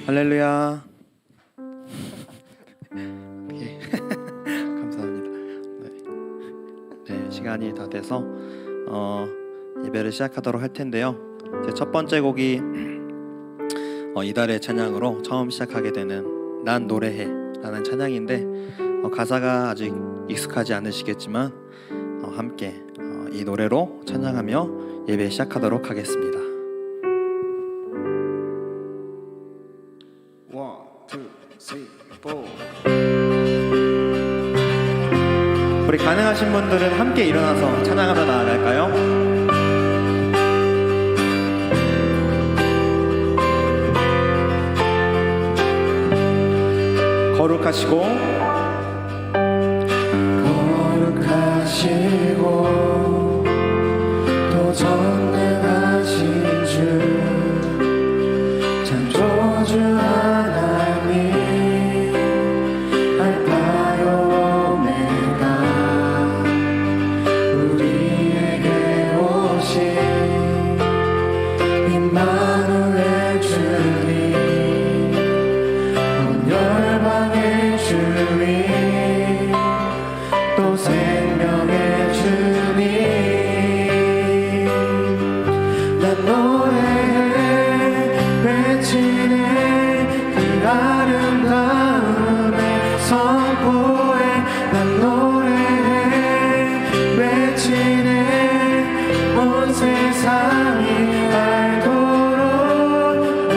할렐루야. 예. 감사합니다. 네, 시간이 다 돼서 예배를 시작하도록 할 텐데요. 제 첫 번째 곡이 이달의 찬양으로 처음 시작하게 되는 난 노래해 라는 찬양인데 가사가 아직 익숙하지 않으시겠지만 함께 이 노래로 찬양하며 예배 시작하도록 하겠습니다. 우리 가능하신 분들은 함께 일어나서 찬양하며 나아갈까요? 거룩하시고 또 전능하신 주 창조주 하나님 알파요 오메가 우리에게 오신 임마누엘 주님 온 열방의 주님 또 생명의 주님 난 노래해 외치네 그 아름다움에 선포해 난 노래해 외치네 온 세상이 알도록 난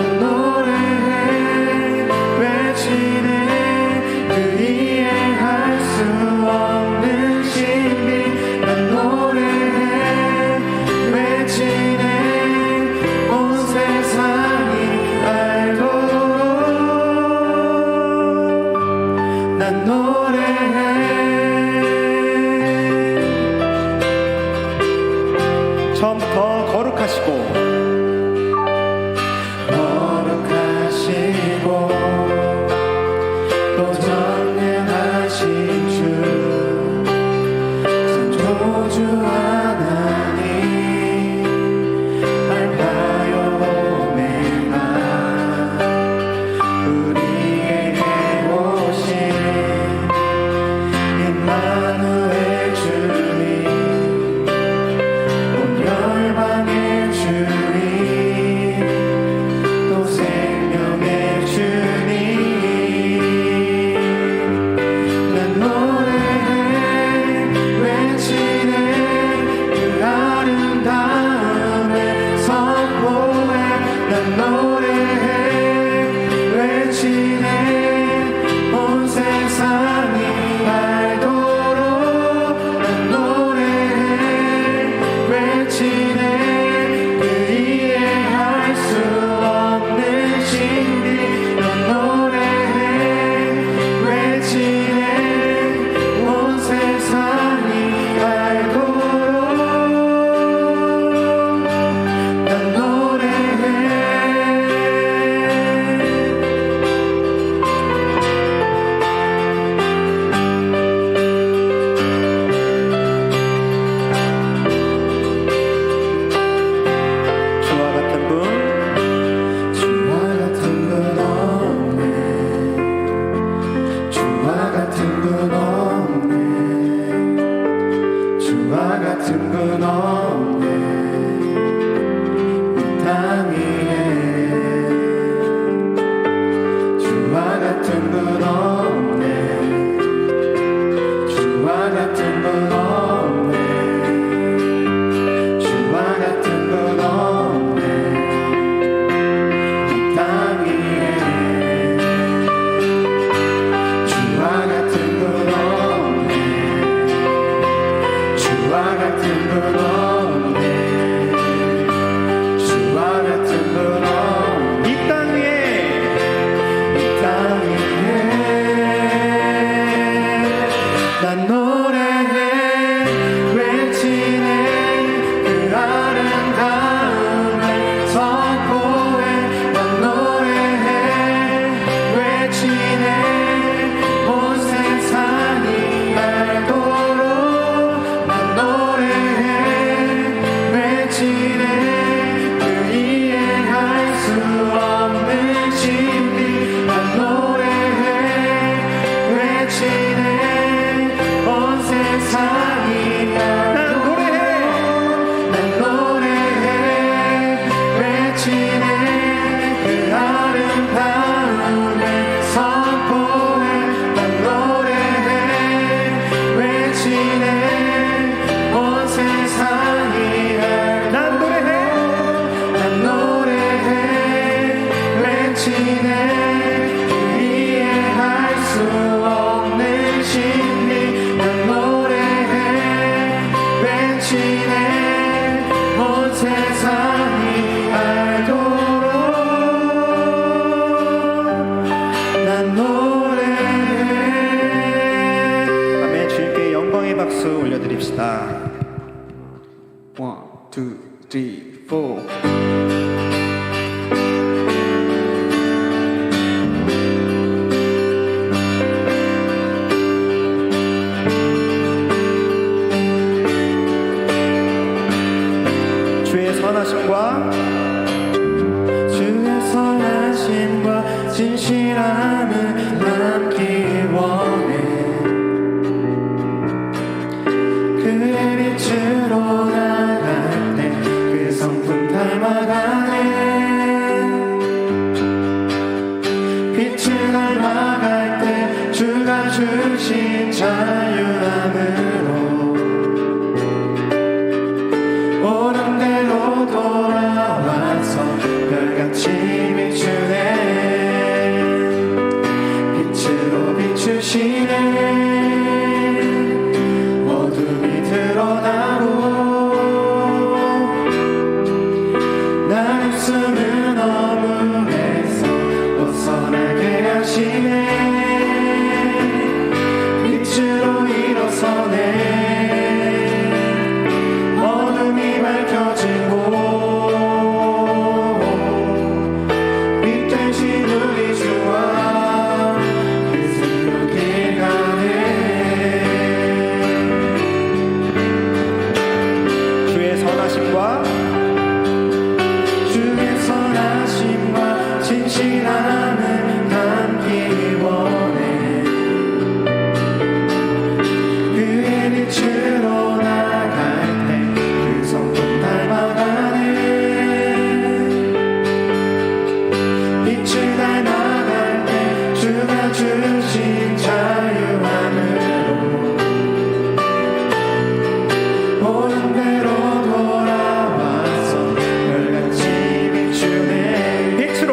외치네 이해할 수 없는 진리 난 노래해 외치네 온 세상이 알도록 난 노래해. 아멘. 주님께 영광의 박수 올려드립시다. 1, 2, 3, 4 주의 선하심과 주의 선하심과 진실함을 남기 원해 그의 빛으로 나갈 때 그 성품 닮아가네 빛을 닮아갈 때 주가 주신 자유함으로 옳은 대로 돌아와서 별같이 비추네 빛으로 비추시네 어둠이 드러나고 나를 숨은 어둠에서 벗어나게 하시네 빛으로 일어서네 어둠이 밝혀지고 빛 되신 우리 주와 그 새롭게 가네 주의 선하심과 주의 선하심과 진실함을 담기 원해 그의 빛으로 나갈 때 그 성품 닮아가네 빛을 닮아갈 때 주가 주신 자유함으로 옳은 대로 돌아와서 별같이 비추네 빛으로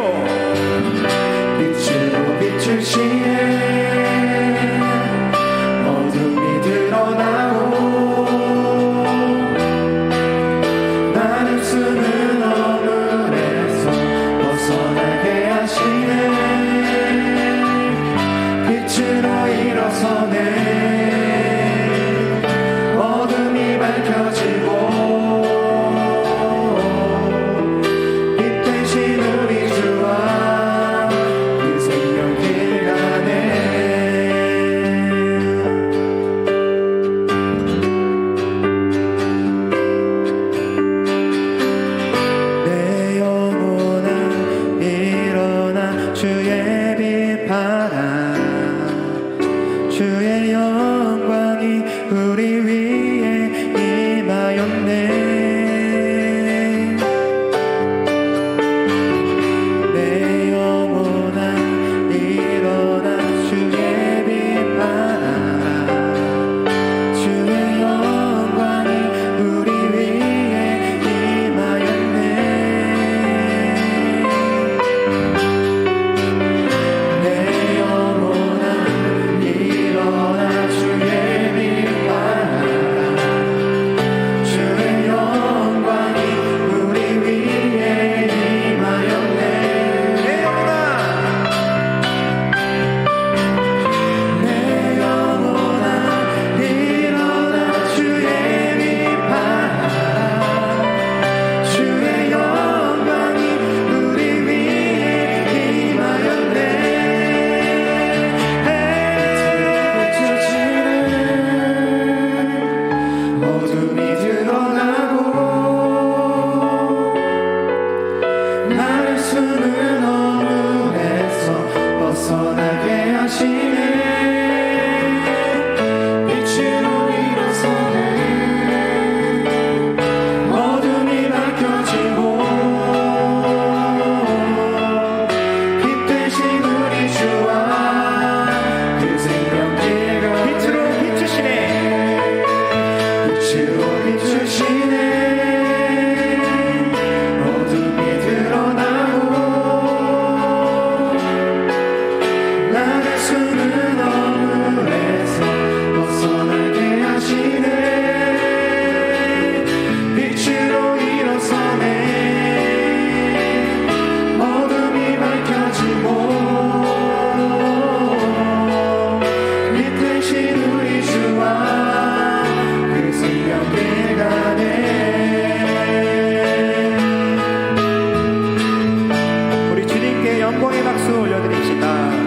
영광의 박수 올려드립시다.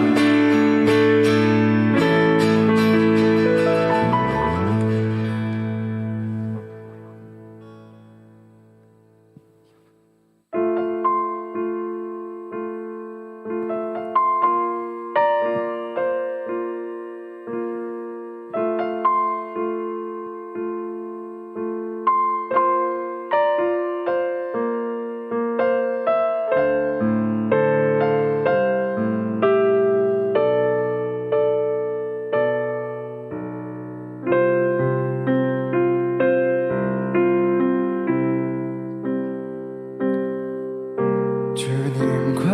주님과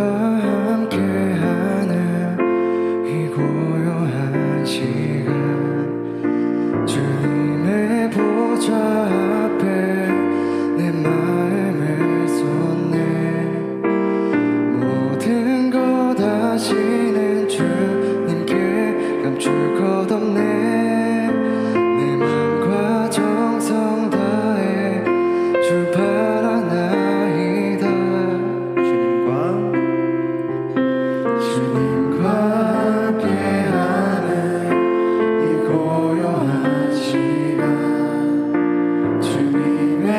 함께하는 이 고요한 시간 주님의 보좌 앞에 내 마음을 쏟네 모든 것 아시는 주님께 감출 것 없네 내 맘과 정성 다해 주 바라나이다 주님과 함께하는 이 고요한 시간 주님의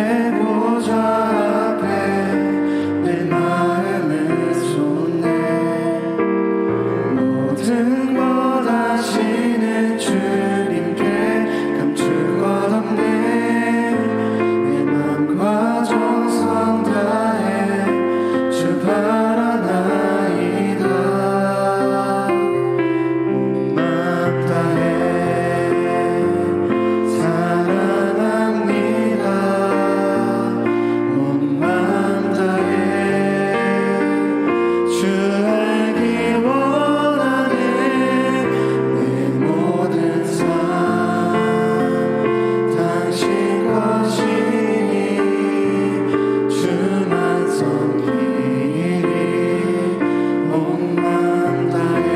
보좌 앞에 내 마음을 쏟네 모든 것 아시는 주님께 감출 것 없네 내 맘과 정성 다해 주 바라나이다 온 맘 다해 사랑합니다 온 맘 다해 주 알기 원하네 내 모든 삶 당신 것이니 주만 섬기리 온 맘 다해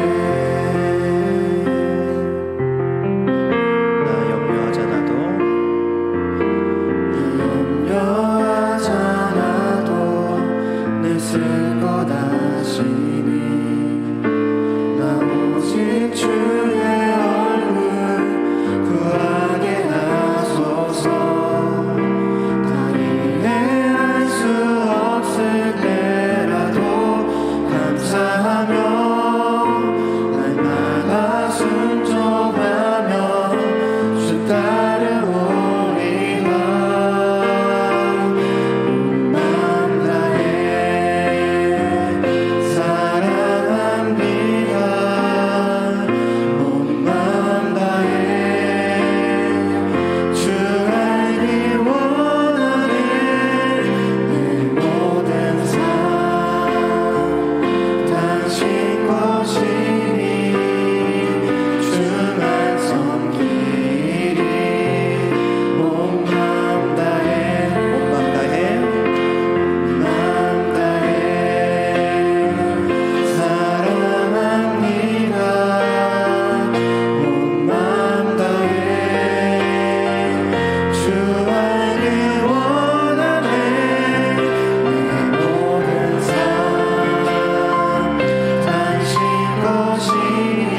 나 염려하지 않아도 염려하지 않아도 내 쓸 것 아시니 나 오직 주의 얼굴 구하게 하소서 다 이해할 수 없을 때라도 감사하며 날마다 순종하며 주 따르오리라 온 맘 다해 사랑합니다 온 맘 다해 주 알기 원하네 내 모든 삶 당신 것이니 주만 섬기리 온 맘 다해 온 맘 다해 맘 다해 사랑합니다 온 맘 다해 주 알기 원하네 내 모든 삶 당신 것이니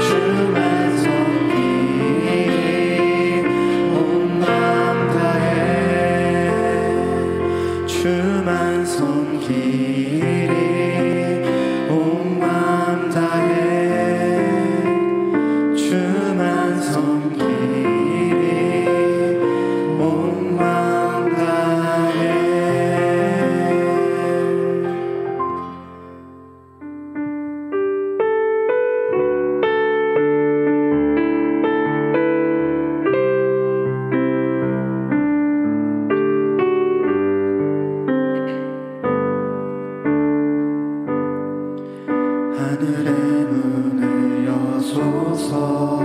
주만 섬기리 온 맘 다해 주만 섬기리 온 맘 다해 주만 섬기리 온 맘 다해 하늘의 문을 여소서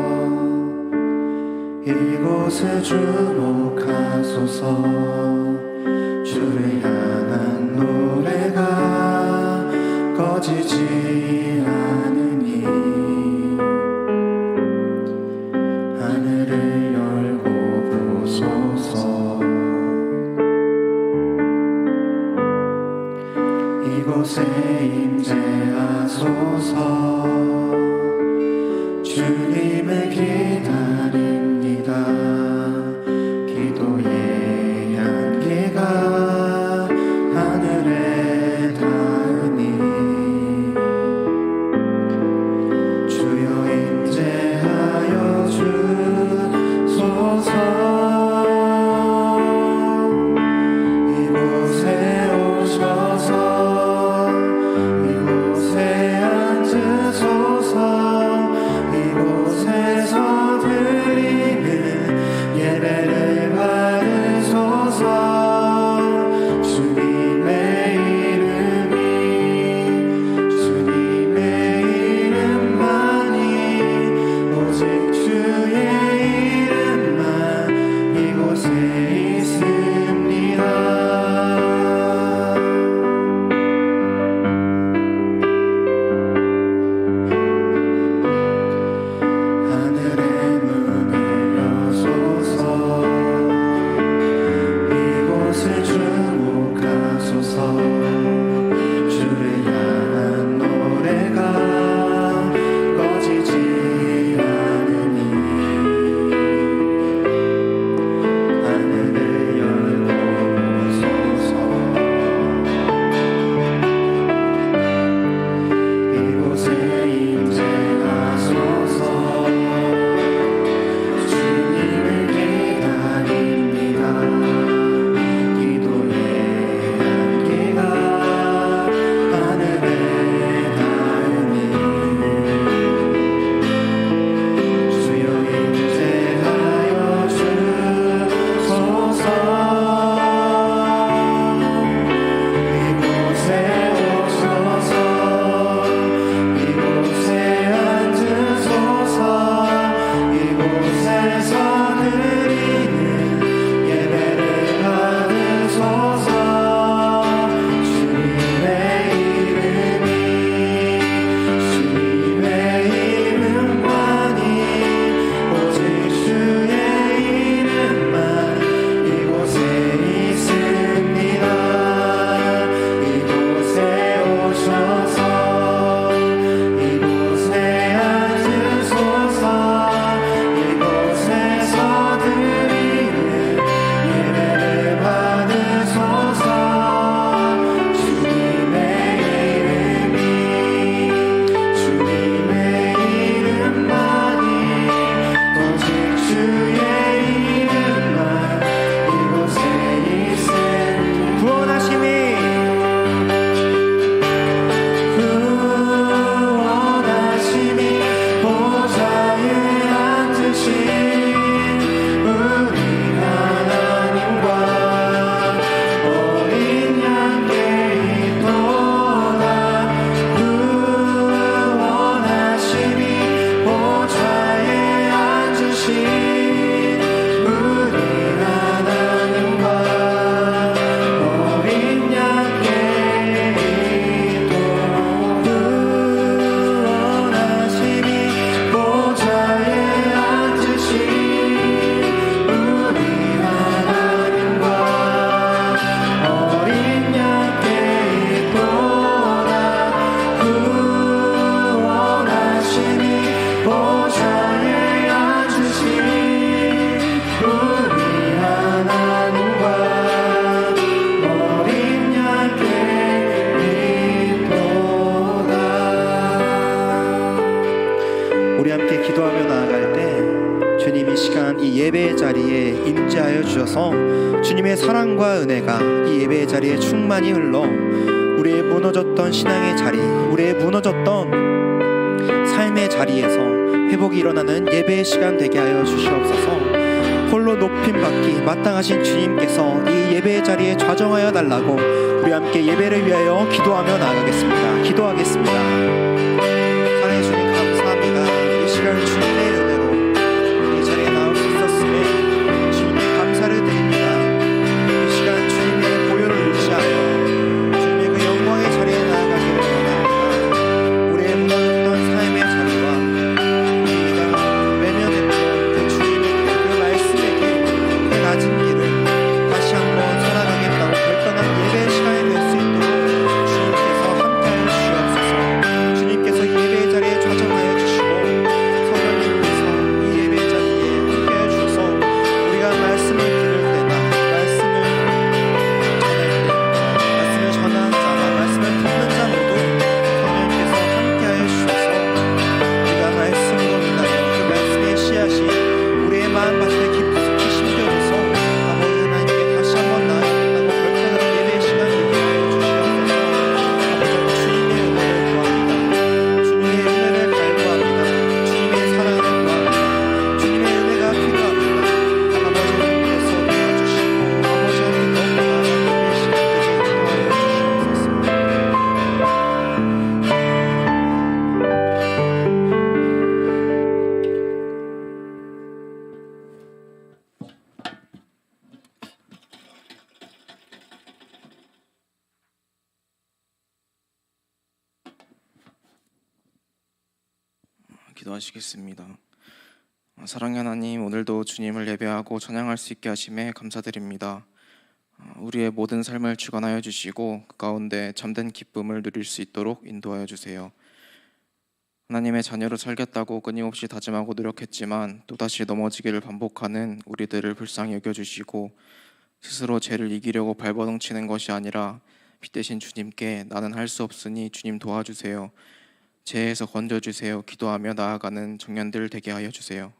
이곳을 주목하소서 주를 향한 노래가 꺼지지 않으니 하늘을 열고 보소서 이곳에 임재하소서. 주님을 기다립니다. 기도의 향기가 하늘에 닿으니 주여 임재하여 주소서. 이곳에 오셔서 이곳에 앉으소서. 이곳에서 드리는 예배를 받으소서. 주님의 이름이 주님의 이름만이 오직 주의 이름만 이곳에 있습니다. 하늘의 문을 여소서. 이곳을 주목하소서. 주를 향한 노래가 꺼지지 않으니 하늘을 열고 보소서. 이곳에 임재하소서. 주님을 기다립니다. 기도의 향기가 하늘에 닿으니 주여 임재하여 주소서. 이곳에 오셔서 이곳에 앉으소서. 이곳에서 드리는 예배를 받으소서. 주님의 이름이 주님의 이름만이 오직 주의 이름만 이곳에 있습니다. 이곳에 오셔서 이곳에 앉으소서. 이곳에서 드리는 예배를 받으소서. 주님의 이름이 주님의 이름만이 오직 주의 이름만 이곳에 있습니다. 구원하심이 보좌에 앉으신 우리 하나님과 어린 양께 있도다. 구원하심이 보좌에 앉으신 우리 하나님과 어린 양께 있도다. 구원하심이 보좌에 앉으신 우리 하나님과 어린 양께 있도다. 구원하심이 보좌에 앉으신 우리 하나님과 어린 양께 있도다. 우리 함께 기도하며 나아갈 때 주님 이 시간 이 예배의 자리에 임재하여 주셔서 주님의 사랑과 은혜가 이 예배의 자리에 충만히 흘러 우리의 무너졌던 신앙의 자리, 우리의 무너졌던 삶의 자리에서 회복이 일어나는 예배의 시간 되게 하여 주시옵소서. 홀로 높임받기 마땅하신 주님께서 이 예배의 자리에 좌정하여 달라고 우리 함께 예배를 위하여 기도하며 나아가겠습니다. 기도하겠습니다. 사랑해 주님 감사합니다. 이 시간 주님의 은혜로 이 자리에 나올 수 있었음에 주님께 감사를 드립니다. 이 시간 주님의 보혈을 의지하여 주님의 그 영광의 자리에 나아가기를 원합니다. 우리의 무너졌던 삶의 자리와 우리가 외면했던 그 주님의 그 말씀의 길, 그 낮은 길을 다시 한번 살아가겠다고 결단한 예배의 시간이 될 수 있도록 주님께서 함께하여 주시옵소서. 기도하시겠습니다. 사랑의 하나님, 오늘도 주님을 예배하고 찬양할 수 있게 하심에 감사드립니다. 우리의 모든 삶을 주관하여 주시고 그 가운데 참된 기쁨을 누릴 수 있도록 인도하여 주세요. 하나님의 자녀로 살겠다고 끊임없이 다짐하고 노력했지만 또다시 넘어지기를 반복하는 우리들을 불쌍히 여겨주시고 스스로 죄를 이기려고 발버둥치는 것이 아니라 빛 대신 주님께 나는 할 수 없으니 주님 도와주세요, 죄에서 건져주세요 기도하며 나아가는 청년들 되게 하여 주세요.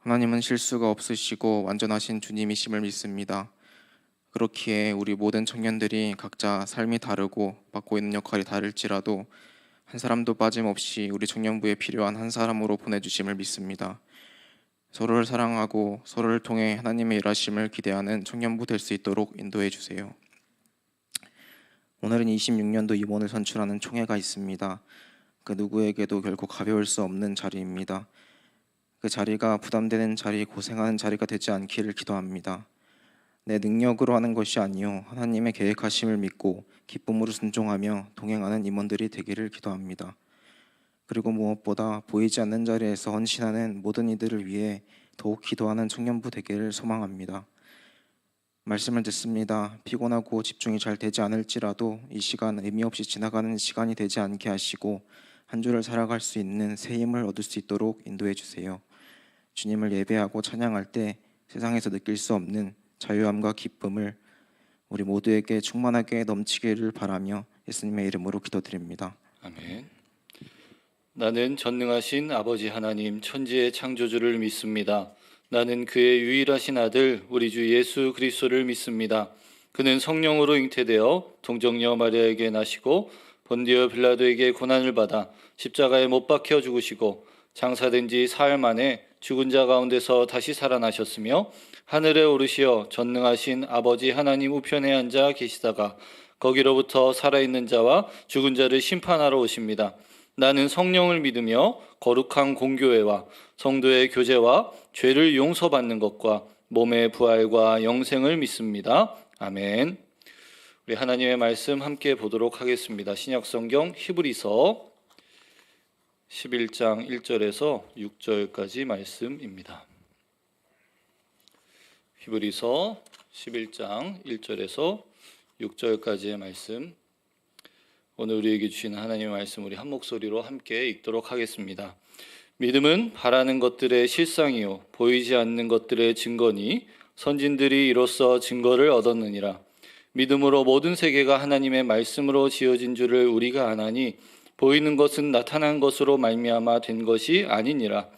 하나님은 실수가 없으시고 완전하신 주님이심을 믿습니다. 그렇기에 우리 모든 청년들이 각자 삶이 다르고 맡고 있는 역할이 다를지라도 한 사람도 빠짐없이 우리 청년부에 필요한 한 사람으로 보내주심을 믿습니다. 서로를 사랑하고 서로를 통해 하나님의 일하심을 기대하는 청년부 될 수 있도록 인도해 주세요. 오늘은 26년도 임원을 선출하는 총회가 있습니다. 그 누구에게도 결코 가벼울 수 없는 자리입니다. 그 자리가 부담되는 자리, 고생하는 자리가 되지 않기를 기도합니다. 내 능력으로 하는 것이 아니요 하나님의 계획하심을 믿고 기쁨으로 순종하며 동행하는 임원들이 되기를 기도합니다. 그리고 무엇보다 보이지 않는 자리에서 헌신하는 모든 이들을 위해 더욱 기도하는 청년부 되기를 소망합니다. 말씀을 듣습니다. 피곤하고 집중이 잘 되지 않을지라도 이 시간 의미 없이 지나가는 시간이 되지 않게 하시고 한 주를 살아갈 수 있는 새 힘을 얻을 수 있도록 인도해 주세요. 주님을 예배하고 찬양할 때 세상에서 느낄 수 없는 자유함과 기쁨을 우리 모두에게 충만하게 넘치기를 바라며 예수님의 이름으로 기도드립니다. 아멘. 나는 전능하신 아버지 하나님 천지의 창조주를 믿습니다. 나는 그의 유일하신 아들 우리 주 예수 그리스도를 믿습니다. 그는 성령으로 잉태되어 동정녀 마리아에게 나시고 본디오 빌라도에게 고난을 받아 십자가에 못 박혀 죽으시고 장사된 지 사흘 만에 죽은 자 가운데서 다시 살아나셨으며 하늘에 오르시어 전능하신 아버지 하나님 우편에 앉아 계시다가 거기로부터 살아있는 자와 죽은 자를 심판하러 오십니다. 나는 성령을 믿으며 거룩한 공교회와 성도의 교제와 죄를 용서받는 것과 몸의 부활과 영생을 믿습니다. 아멘. 우리 하나님의 말씀 함께 보도록 하겠습니다. 신약성경 히브리서 11장 1절에서 6절까지 말씀입니다. 히브리서 11장 1절에서 6절까지의 말씀, 오늘 우리에게 주시는 하나님의 말씀 우리 한 목소리로 함께 읽도록 하겠습니다. 믿음은 바라는 것들의 실상이요 보이지 않는 것들의 증거니 선진들이 이로써 증거를 얻었느니라. 믿음으로 모든 세계가 하나님의 말씀으로 지어진 줄을 우리가 아나니 보이는 것은 나타난 것으로 말미암아 된 것이 아니니라.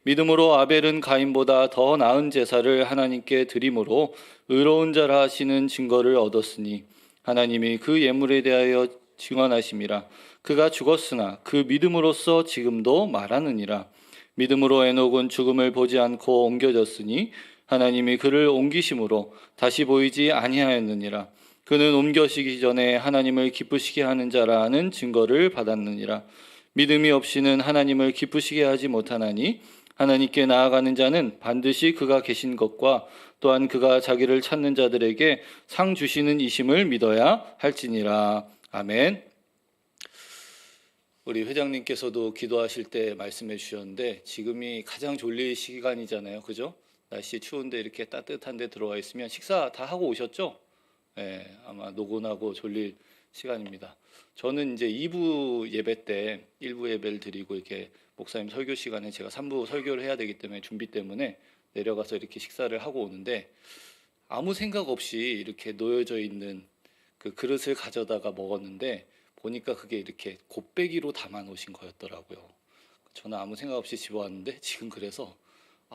믿음으로 아벨은 가인보다 더 나은 제사를 하나님께 드림으로 의로운 자라 하시는 증거를 얻었으니 하나님이 그 예물에 대하여 증언하심이라. 그가 죽었으나 그 믿음으로써 지금도 말하느니라. 믿음으로 에녹은 죽음을 보지 않고 옮겨졌으니 하나님이 그를 옮기심으로 다시 보이지 아니하였느니라. 그는 옮겨지기 전에 하나님을 기쁘시게 하는 자라는 증거를 받았느니라. 믿음이 없이는 하나님을 기쁘시게 하지 못하나니 하나님께 나아가는 자는 반드시 그가 계신 것과 또한 그가 자기를 찾는 자들에게 상 주시는 이심을 믿어야 할지니라. 아멘. 우리 회장님께서도 기도하실 때 말씀해 주셨는데 지금이 가장 졸릴 시간이잖아요. 그죠? 날씨 추운데 이렇게 따뜻한 데 들어와 있으면 식사 다 하고 오셨죠? 네, 아마 노곤하고 졸릴 시간입니다. 저는 이제 2부 예배 때 1부 예배를 드리고 이렇게 목사님 설교 시간에 제가 3부 설교를 해야 되기 때문에 준비 때문에 내려가서 이렇게 식사를 하고 오는데 아무 생각 없이 이렇게 놓여져 있는 그 그릇을 가져다가 먹었는데 보니까 그게 이렇게 곱빼기로 담아 놓으신 거였더라고요. 저는 아무 생각 없이 집어왔는데 지금 그래서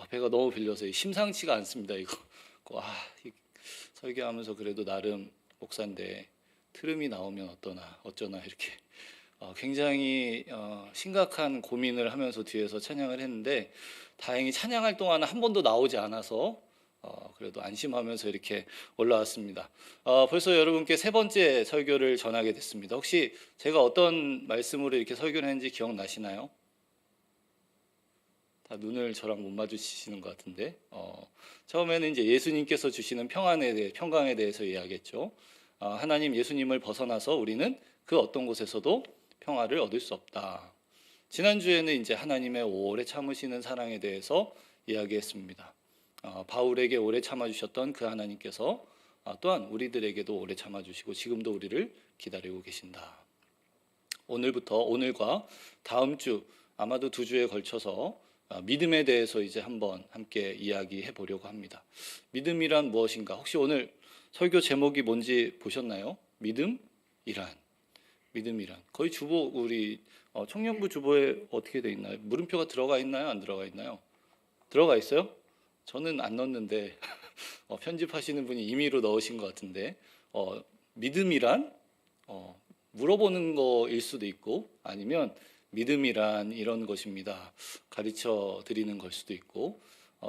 배가 너무 빌려서 심상치가 않습니다. 이거 설교하면서 그래도 나름 목사인데 트름이 나오면 어쩌나 이렇게 굉장히 심각한 고민을 하면서 뒤에서 찬양을 했는데 다행히 찬양할 동안 한 번도 나오지 않아서 그래도 안심하면서 이렇게 올라왔습니다. 벌써 여러분께 세 번째 설교를 전하게 됐습니다. 혹시 제가 어떤 말씀으로 이렇게 설교를 했는지 기억나시나요? 다 눈을 저랑 못 마주치시는 것 같은데 처음에는 이제 예수님께서 주시는 평강에 대해서 이야기했죠. 하나님 예수님을 벗어나서 우리는 그 어떤 곳에서도 평화를 얻을 수 없다. 지난주에는 이제 하나님의 오래 참으시는 사랑에 대해서 이야기했습니다. 바울에게 오래 참아주셨던 그 하나님께서 또한 우리들에게도 오래 참아주시고 지금도 우리를 기다리고 계신다. 오늘과 다음 주 아마도 2주에 걸쳐서 믿음에 대해서 이제 한번 함께 이야기해 보려고 합니다. 믿음이란 무엇인가? 혹시 오늘 설교 제목이 뭔지 보셨나요? 믿음이란. 거의 주보 우리 청년부 주보에 어떻게 돼 있나요? 물음표가 들어가 있나요? 안 들어가 있나요? 들어가 있어요? 저는 안 넣었는데 편집하시는 분이 임의로 넣으신 것 같은데 믿음이란 물어보는 거일 수도 있고 아니면 믿음이란 이런 것입니다. 가르쳐 드리는 걸 수도 있고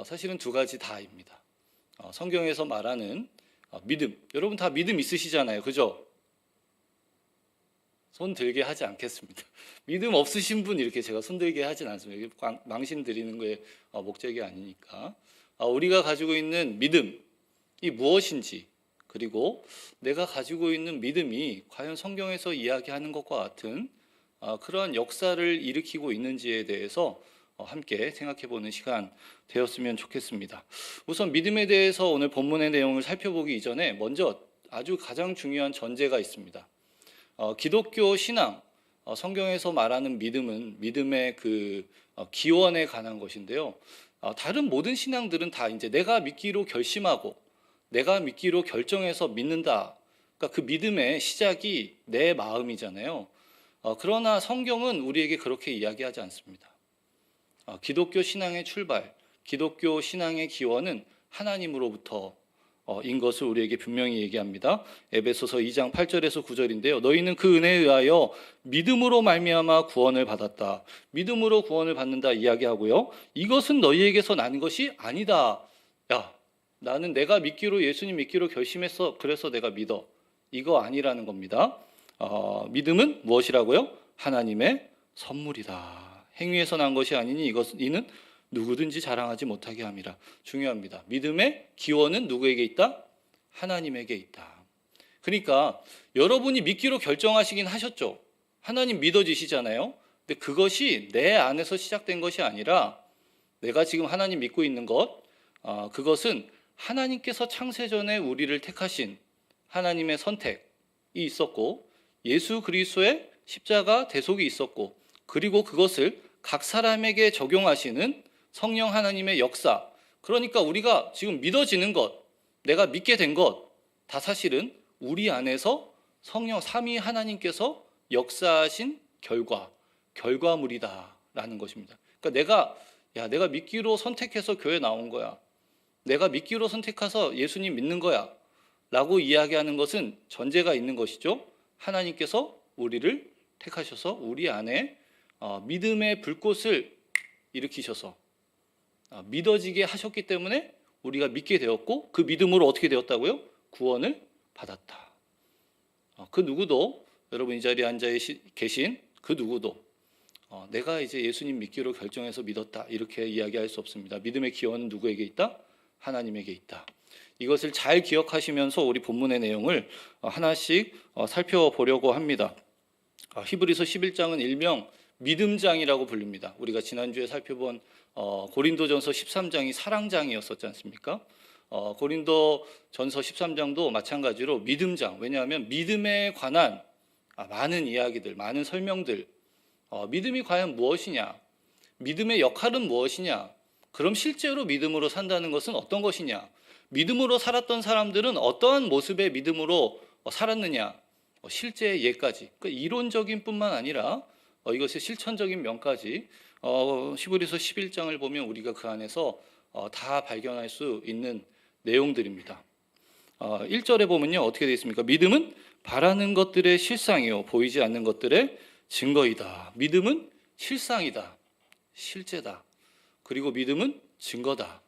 사실은 두 가지 다입니다. 성경에서 말하는 믿음, 여러분 다 믿음 있으시잖아요, 그죠? 손 들게 하지 않겠습니다. 믿음 없으신 분 이렇게 제가 손 들게 하진 않습니다. 망신 드리는 거에 목적이 아니니까. 우리가 가지고 있는 믿음이 무엇인지, 그리고 내가 가지고 있는 믿음이 과연 성경에서 이야기하는 것과 같은 그러한 역사를 일으키고 있는지에 대해서 함께 생각해보는 시간 되었으면 좋겠습니다. 우선 믿음에 대해서 오늘 본문의 내용을 살펴보기 이전에 먼저 아주 가장 중요한 전제가 있습니다. 기독교 신앙, 성경에서 말하는 믿음은 믿음의 그 기원에 관한 것인데요. 다른 모든 신앙들은 다 이제 내가 믿기로 결심하고 내가 믿기로 결정해서 믿는다. 그러니까 그 믿음의 시작이 내 마음이잖아요. 그러나 성경은 우리에게 그렇게 이야기하지 않습니다. 기독교 신앙의 출발, 기독교 신앙의 기원은 하나님으로부터 인 것을 우리에게 분명히 얘기합니다. 에베소서 2장 8절에서 9절인데요. 너희는 그 은혜에 의하여 믿음으로 말미암아 구원을 받았다. 믿음으로 구원을 받는다 이야기하고요. 이것은 너희에게서 난 것이 아니다. 야, 나는 내가 믿기로 예수님 믿기로 결심했어. 그래서 내가 믿어. 이거 아니라는 겁니다. 믿음은 무엇이라고요? 하나님의 선물이다. 행위에서 난 것이 아니니 이는 누구든지 자랑하지 못하게 함이라. 중요합니다. 믿음의 기원은 누구에게 있다? 하나님에게 있다. 그러니까 여러분이 믿기로 결정하시긴 하셨죠. 하나님 믿어지시잖아요. 근데 그것이 내 안에서 시작된 것이 아니라 내가 지금 하나님 믿고 있는 것, 그것은 하나님께서 창세전에 우리를 택하신 하나님의 선택이 있었고 예수 그리스도의 십자가 대속이 있었고 그리고 그것을 각 사람에게 적용하시는 성령 하나님의 역사, 그러니까 우리가 지금 믿어지는 것, 내가 믿게 된 것 다 사실은 우리 안에서 성령 삼위 하나님께서 역사하신 결과물이다라는 것입니다. 그러니까 내가 믿기로 선택해서 교회 나온 거야, 내가 믿기로 선택해서 예수님 믿는 거야 라고 이야기하는 것은 전제가 있는 것이죠. 하나님께서 우리를 택하셔서 우리 안에 믿음의 불꽃을 일으키셔서 믿어지게 하셨기 때문에 우리가 믿게 되었고 그 믿음으로 어떻게 되었다고요? 구원을 받았다. 그 누구도, 여러분 이 자리에 앉아 계신 그 누구도 내가 이제 예수님 믿기로 결정해서 믿었다 이렇게 이야기할 수 없습니다. 믿음의 기원은 누구에게 있다? 하나님에게 있다. 이것을 잘 기억하시면서 우리 본문의 내용을 하나씩 살펴보려고 합니다. 히브리서 11장은 일명 믿음장이라고 불립니다. 우리가 지난주에 살펴본 고린도전서 13장이 사랑장이었었지 않습니까? 고린도전서 13장도 마찬가지로 믿음장. 왜냐하면 믿음에 관한 많은 이야기들, 많은 설명들, 믿음이 과연 무엇이냐, 믿음의 역할은 무엇이냐, 그럼 실제로 믿음으로 산다는 것은 어떤 것이냐, 믿음으로 살았던 사람들은 어떠한 모습의 믿음으로 살았느냐, 실제 예까지, 그러니까 이론적인 뿐만 아니라 이것의 실천적인 면까지 히브리서 11장을 보면 우리가 그 안에서 다 발견할 수 있는 내용들입니다. 1절에 보면요 어떻게 되어 있습니까? 믿음은 바라는 것들의 실상이요 보이지 않는 것들의 증거이다. 믿음은 실상이다, 실제다. 그리고 믿음은 증거다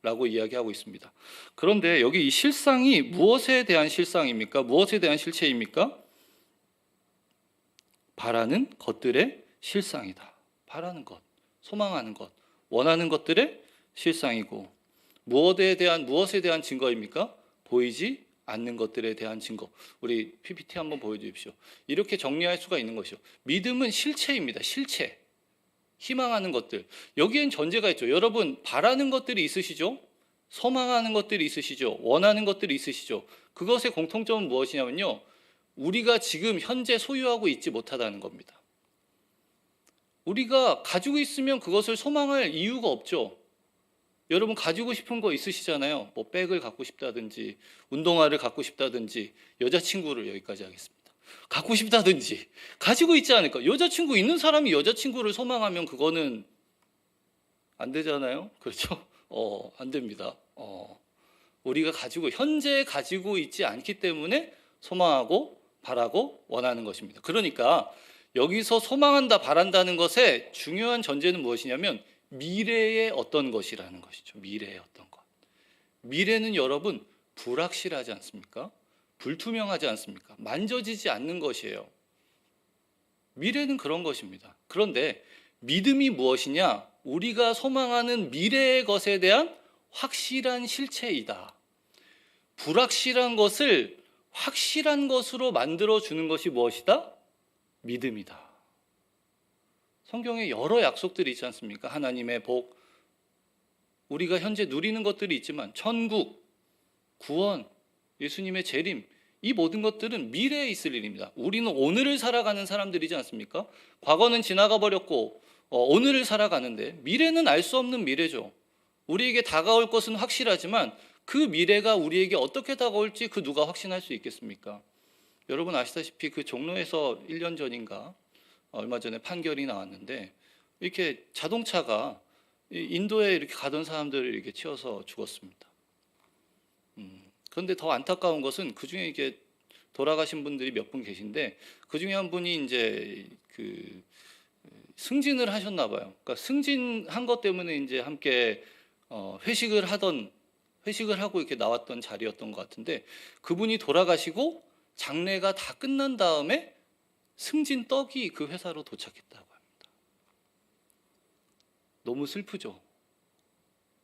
라고 이야기하고 있습니다. 그런데 여기 이 실상이 무엇에 대한 실상입니까? 무엇에 대한 실체입니까? 바라는 것들의 실상이다. 바라는 것, 소망하는 것, 원하는 것들의 실상이고 무엇에 대한 증거입니까? 보이지 않는 것들에 대한 증거. 우리 PPT 한번 보여주십시오. 이렇게 정리할 수가 있는 것이죠. 믿음은 실체입니다. 실체. 희망하는 것들, 여기엔 전제가 있죠. 여러분 바라는 것들이 있으시죠? 소망하는 것들이 있으시죠? 원하는 것들이 있으시죠? 그것의 공통점은 무엇이냐면요, 우리가 지금 현재 소유하고 있지 못하다는 겁니다. 우리가 가지고 있으면 그것을 소망할 이유가 없죠. 여러분 가지고 싶은 거 있으시잖아요. 뭐 백을 갖고 싶다든지, 운동화를 갖고 싶다든지, 여자친구를 여기까지 하겠습니다. 갖고 싶다든지 가지고 있지 않을까? 여자친구 있는 사람이 여자친구를 소망하면 그거는 안 되잖아요. 그렇죠? 안 됩니다. 우리가 현재 가지고 있지 않기 때문에 소망하고 바라고 원하는 것입니다. 그러니까 여기서 소망한다, 바란다는 것의 중요한 전제는 무엇이냐면 미래의 어떤 것이라는 것이죠. 미래의 어떤 것. 미래는 여러분 불확실하지 않습니까? 불투명하지 않습니까? 만져지지 않는 것이에요. 미래는 그런 것입니다. 그런데 믿음이 무엇이냐? 우리가 소망하는 미래의 것에 대한 확실한 실체이다. 불확실한 것을 확실한 것으로 만들어주는 것이 무엇이다? 믿음이다. 성경에 여러 약속들이 있지 않습니까? 하나님의 복, 우리가 현재 누리는 것들이 있지만 천국, 구원, 예수님의 재림, 이 모든 것들은 미래에 있을 일입니다. 우리는 오늘을 살아가는 사람들이지 않습니까? 과거는 지나가 버렸고 오늘을 살아가는데 미래는 알 수 없는 미래죠. 우리에게 다가올 것은 확실하지만 그 미래가 우리에게 어떻게 다가올지 그 누가 확신할 수 있겠습니까? 여러분 아시다시피 그 종로에서 1년 전인가 얼마 전에 판결이 나왔는데, 이렇게 자동차가 인도에 이렇게 가던 사람들을 이렇게 치어서 죽었습니다. 그런데 더 안타까운 것은 그 중에 이게 돌아가신 분들이 몇 분 계신데, 그 중에 한 분이 이제 그 승진을 하셨나 봐요. 그러니까 승진한 것 때문에 이제 함께 회식을 하고 이렇게 나왔던 자리였던 것 같은데, 그분이 돌아가시고 장례가 다 끝난 다음에 승진 떡이 그 회사로 도착했다고 합니다. 너무 슬프죠.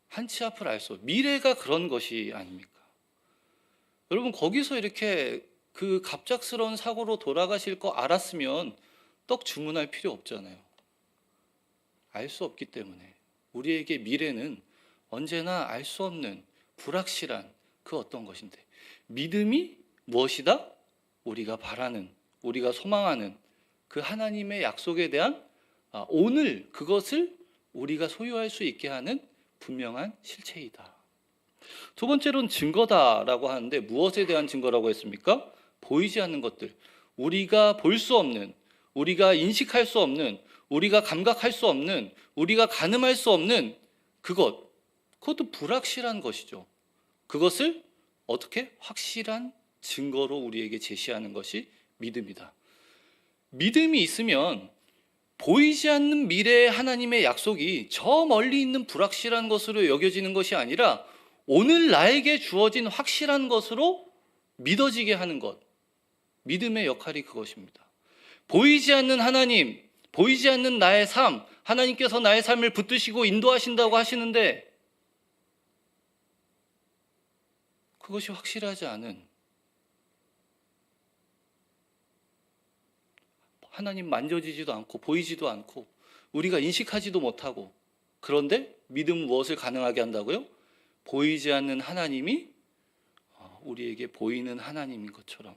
한치 앞을 알 수 없어요. 미래가 그런 것이 아닙니까? 여러분 거기서 이렇게 그 갑작스러운 사고로 돌아가실 거 알았으면 떡 주문할 필요 없잖아요. 알 수 없기 때문에 우리에게 미래는 언제나 알 수 없는 불확실한 그 어떤 것인데, 믿음이 무엇이다? 우리가 바라는, 우리가 소망하는 그 하나님의 약속에 대한 오늘 그것을 우리가 소유할 수 있게 하는 분명한 실체이다. 두 번째로는 증거다라고 하는데, 무엇에 대한 증거라고 했습니까? 보이지 않는 것들, 우리가 볼 수 없는, 우리가 인식할 수 없는, 우리가 감각할 수 없는, 우리가 가늠할 수 없는 그것도 불확실한 것이죠. 그것을 어떻게? 확실한 증거로 우리에게 제시하는 것이 믿음이다. 믿음이 있으면 보이지 않는 미래의 하나님의 약속이 저 멀리 있는 불확실한 것으로 여겨지는 것이 아니라 오늘 나에게 주어진 확실한 것으로 믿어지게 하는 것, 믿음의 역할이 그것입니다. 보이지 않는 하나님, 보이지 않는 나의 삶, 하나님께서 나의 삶을 붙드시고 인도하신다고 하시는데 그것이 확실하지 않은, 하나님 만져지지도 않고 보이지도 않고 우리가 인식하지도 못하고, 그런데 믿음은 무엇을 가능하게 한다고요? 보이지 않는 하나님이 우리에게 보이는 하나님인 것처럼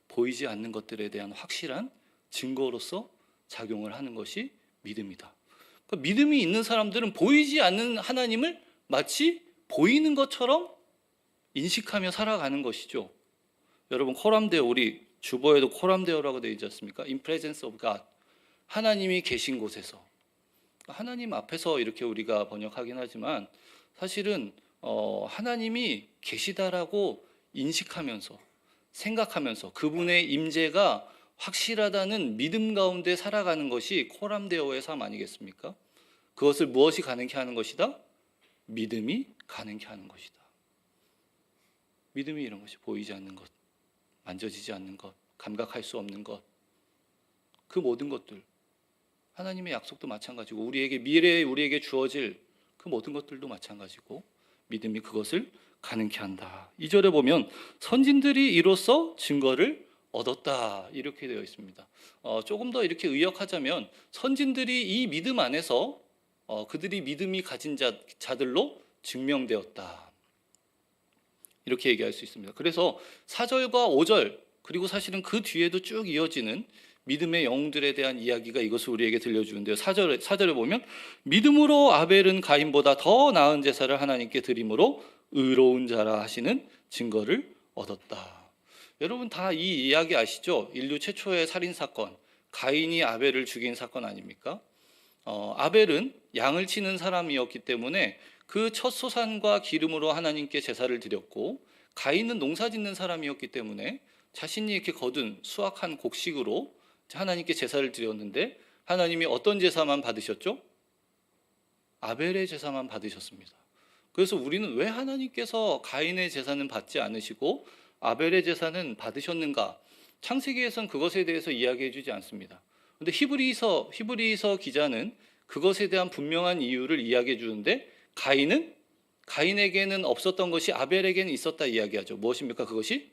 보이지 않는 것들에 대한 확실한 증거로서 작용을 하는 것이 믿음이다. 그러니까 믿음이 있는 사람들은 보이지 않는 하나님을 마치 보이는 것처럼 인식하며 살아가는 것이죠. 여러분 코람데오, 우리 주보에도 코람데오라고 되어 있지 않습니까? In presence of God, 하나님이 계신 곳에서. 하나님 앞에서 이렇게 우리가 번역하긴 하지만 사실은 하나님이 계시다라고 인식하면서 생각하면서 그분의 임재가 확실하다는 믿음 가운데 살아가는 것이 코람데오의 삶 아니겠습니까? 그것을 무엇이 가능케 하는 것이다? 믿음이 가능케 하는 것이다. 믿음이 이런 것이 보이지 않는 것, 만져지지 않는 것, 감각할 수 없는 것, 그 모든 것들, 하나님의 약속도 마찬가지고 우리에게 미래에 우리에게 주어질 그 모든 것들도 마찬가지고 믿음이 그것을 가능케 한다. 2절에 보면 선진들이 이로써 증거를 얻었다 이렇게 되어 있습니다. 조금 더 이렇게 의역하자면 선진들이 이 믿음 안에서 그들이 믿음이 가진 자들로 증명되었다 이렇게 얘기할 수 있습니다. 그래서 4절과 5절 그리고 사실은 그 뒤에도 쭉 이어지는 믿음의 영웅들에 대한 이야기가 이것을 우리에게 들려주는데요. 4절에 보면 믿음으로 아벨은 가인보다 더 나은 제사를 하나님께 드림으로 의로운 자라 하시는 증거를 얻었다. 여러분 다 이 이야기 아시죠? 인류 최초의 살인사건, 가인이 아벨을 죽인 사건 아닙니까? 아벨은 양을 치는 사람이었기 때문에 그 첫 소산과 기름으로 하나님께 제사를 드렸고, 가인은 농사 짓는 사람이었기 때문에 자신이 이렇게 거둔 수확한 곡식으로 하나님께 제사를 드렸는데, 하나님이 어떤 제사만 받으셨죠? 아벨의 제사만 받으셨습니다. 그래서 우리는 왜 하나님께서 가인의 제사는 받지 않으시고 아벨의 제사는 받으셨는가? 창세기에선 그것에 대해서 이야기해 주지 않습니다. 그런데 히브리서 기자는 그것에 대한 분명한 이유를 이야기해 주는데, 가인에게는 없었던 것이 아벨에게는 있었다 이야기하죠. 무엇입니까? 그것이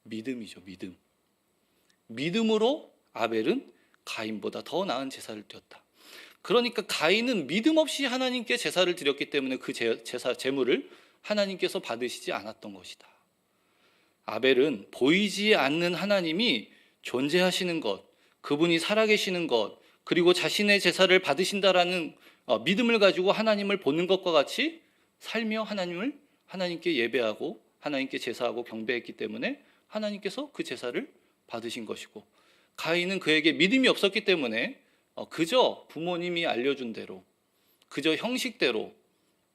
믿음이죠. 믿음으로 아벨은 가인보다 더 나은 제사를 드렸다. 그러니까 가인은 믿음 없이 하나님께 제사를 드렸기 때문에 그 제물을 하나님께서 받으시지 않았던 것이다. 아벨은 보이지 않는 하나님이 존재하시는 것, 그분이 살아계시는 것, 그리고 자신의 제사를 받으신다라는 믿음을 가지고 하나님을 보는 것과 같이 살며 하나님께 예배하고 하나님께 제사하고 경배했기 때문에 하나님께서 그 제사를 받으신 것이고, 가인은 그에게 믿음이 없었기 때문에 그저 부모님이 알려준 대로, 그저 형식대로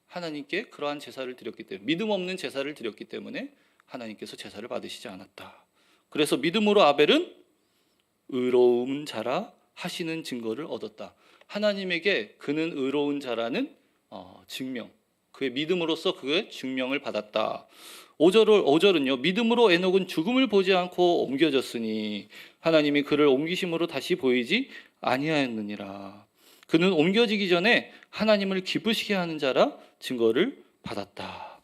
하나님께 그러한 제사를 드렸기 때문에, 믿음 없는 제사를 드렸기 때문에 하나님께서 제사를 받으시지 않았다. 그래서 믿음으로 아벨은 의로운 자라 하시는 증거를 얻었다. 하나님에게 그는 의로운 자라는 증명, 그의 믿음으로써 그의 증명을 받았다. 5절은요, 믿음으로 에녹은 죽음을 보지 않고 옮겨졌으니 하나님이 그를 옮기심으로 다시 보이지 아니하였느니라. 그는 옮겨지기 전에 하나님을 기쁘시게 하는 자라 증거를 받았다.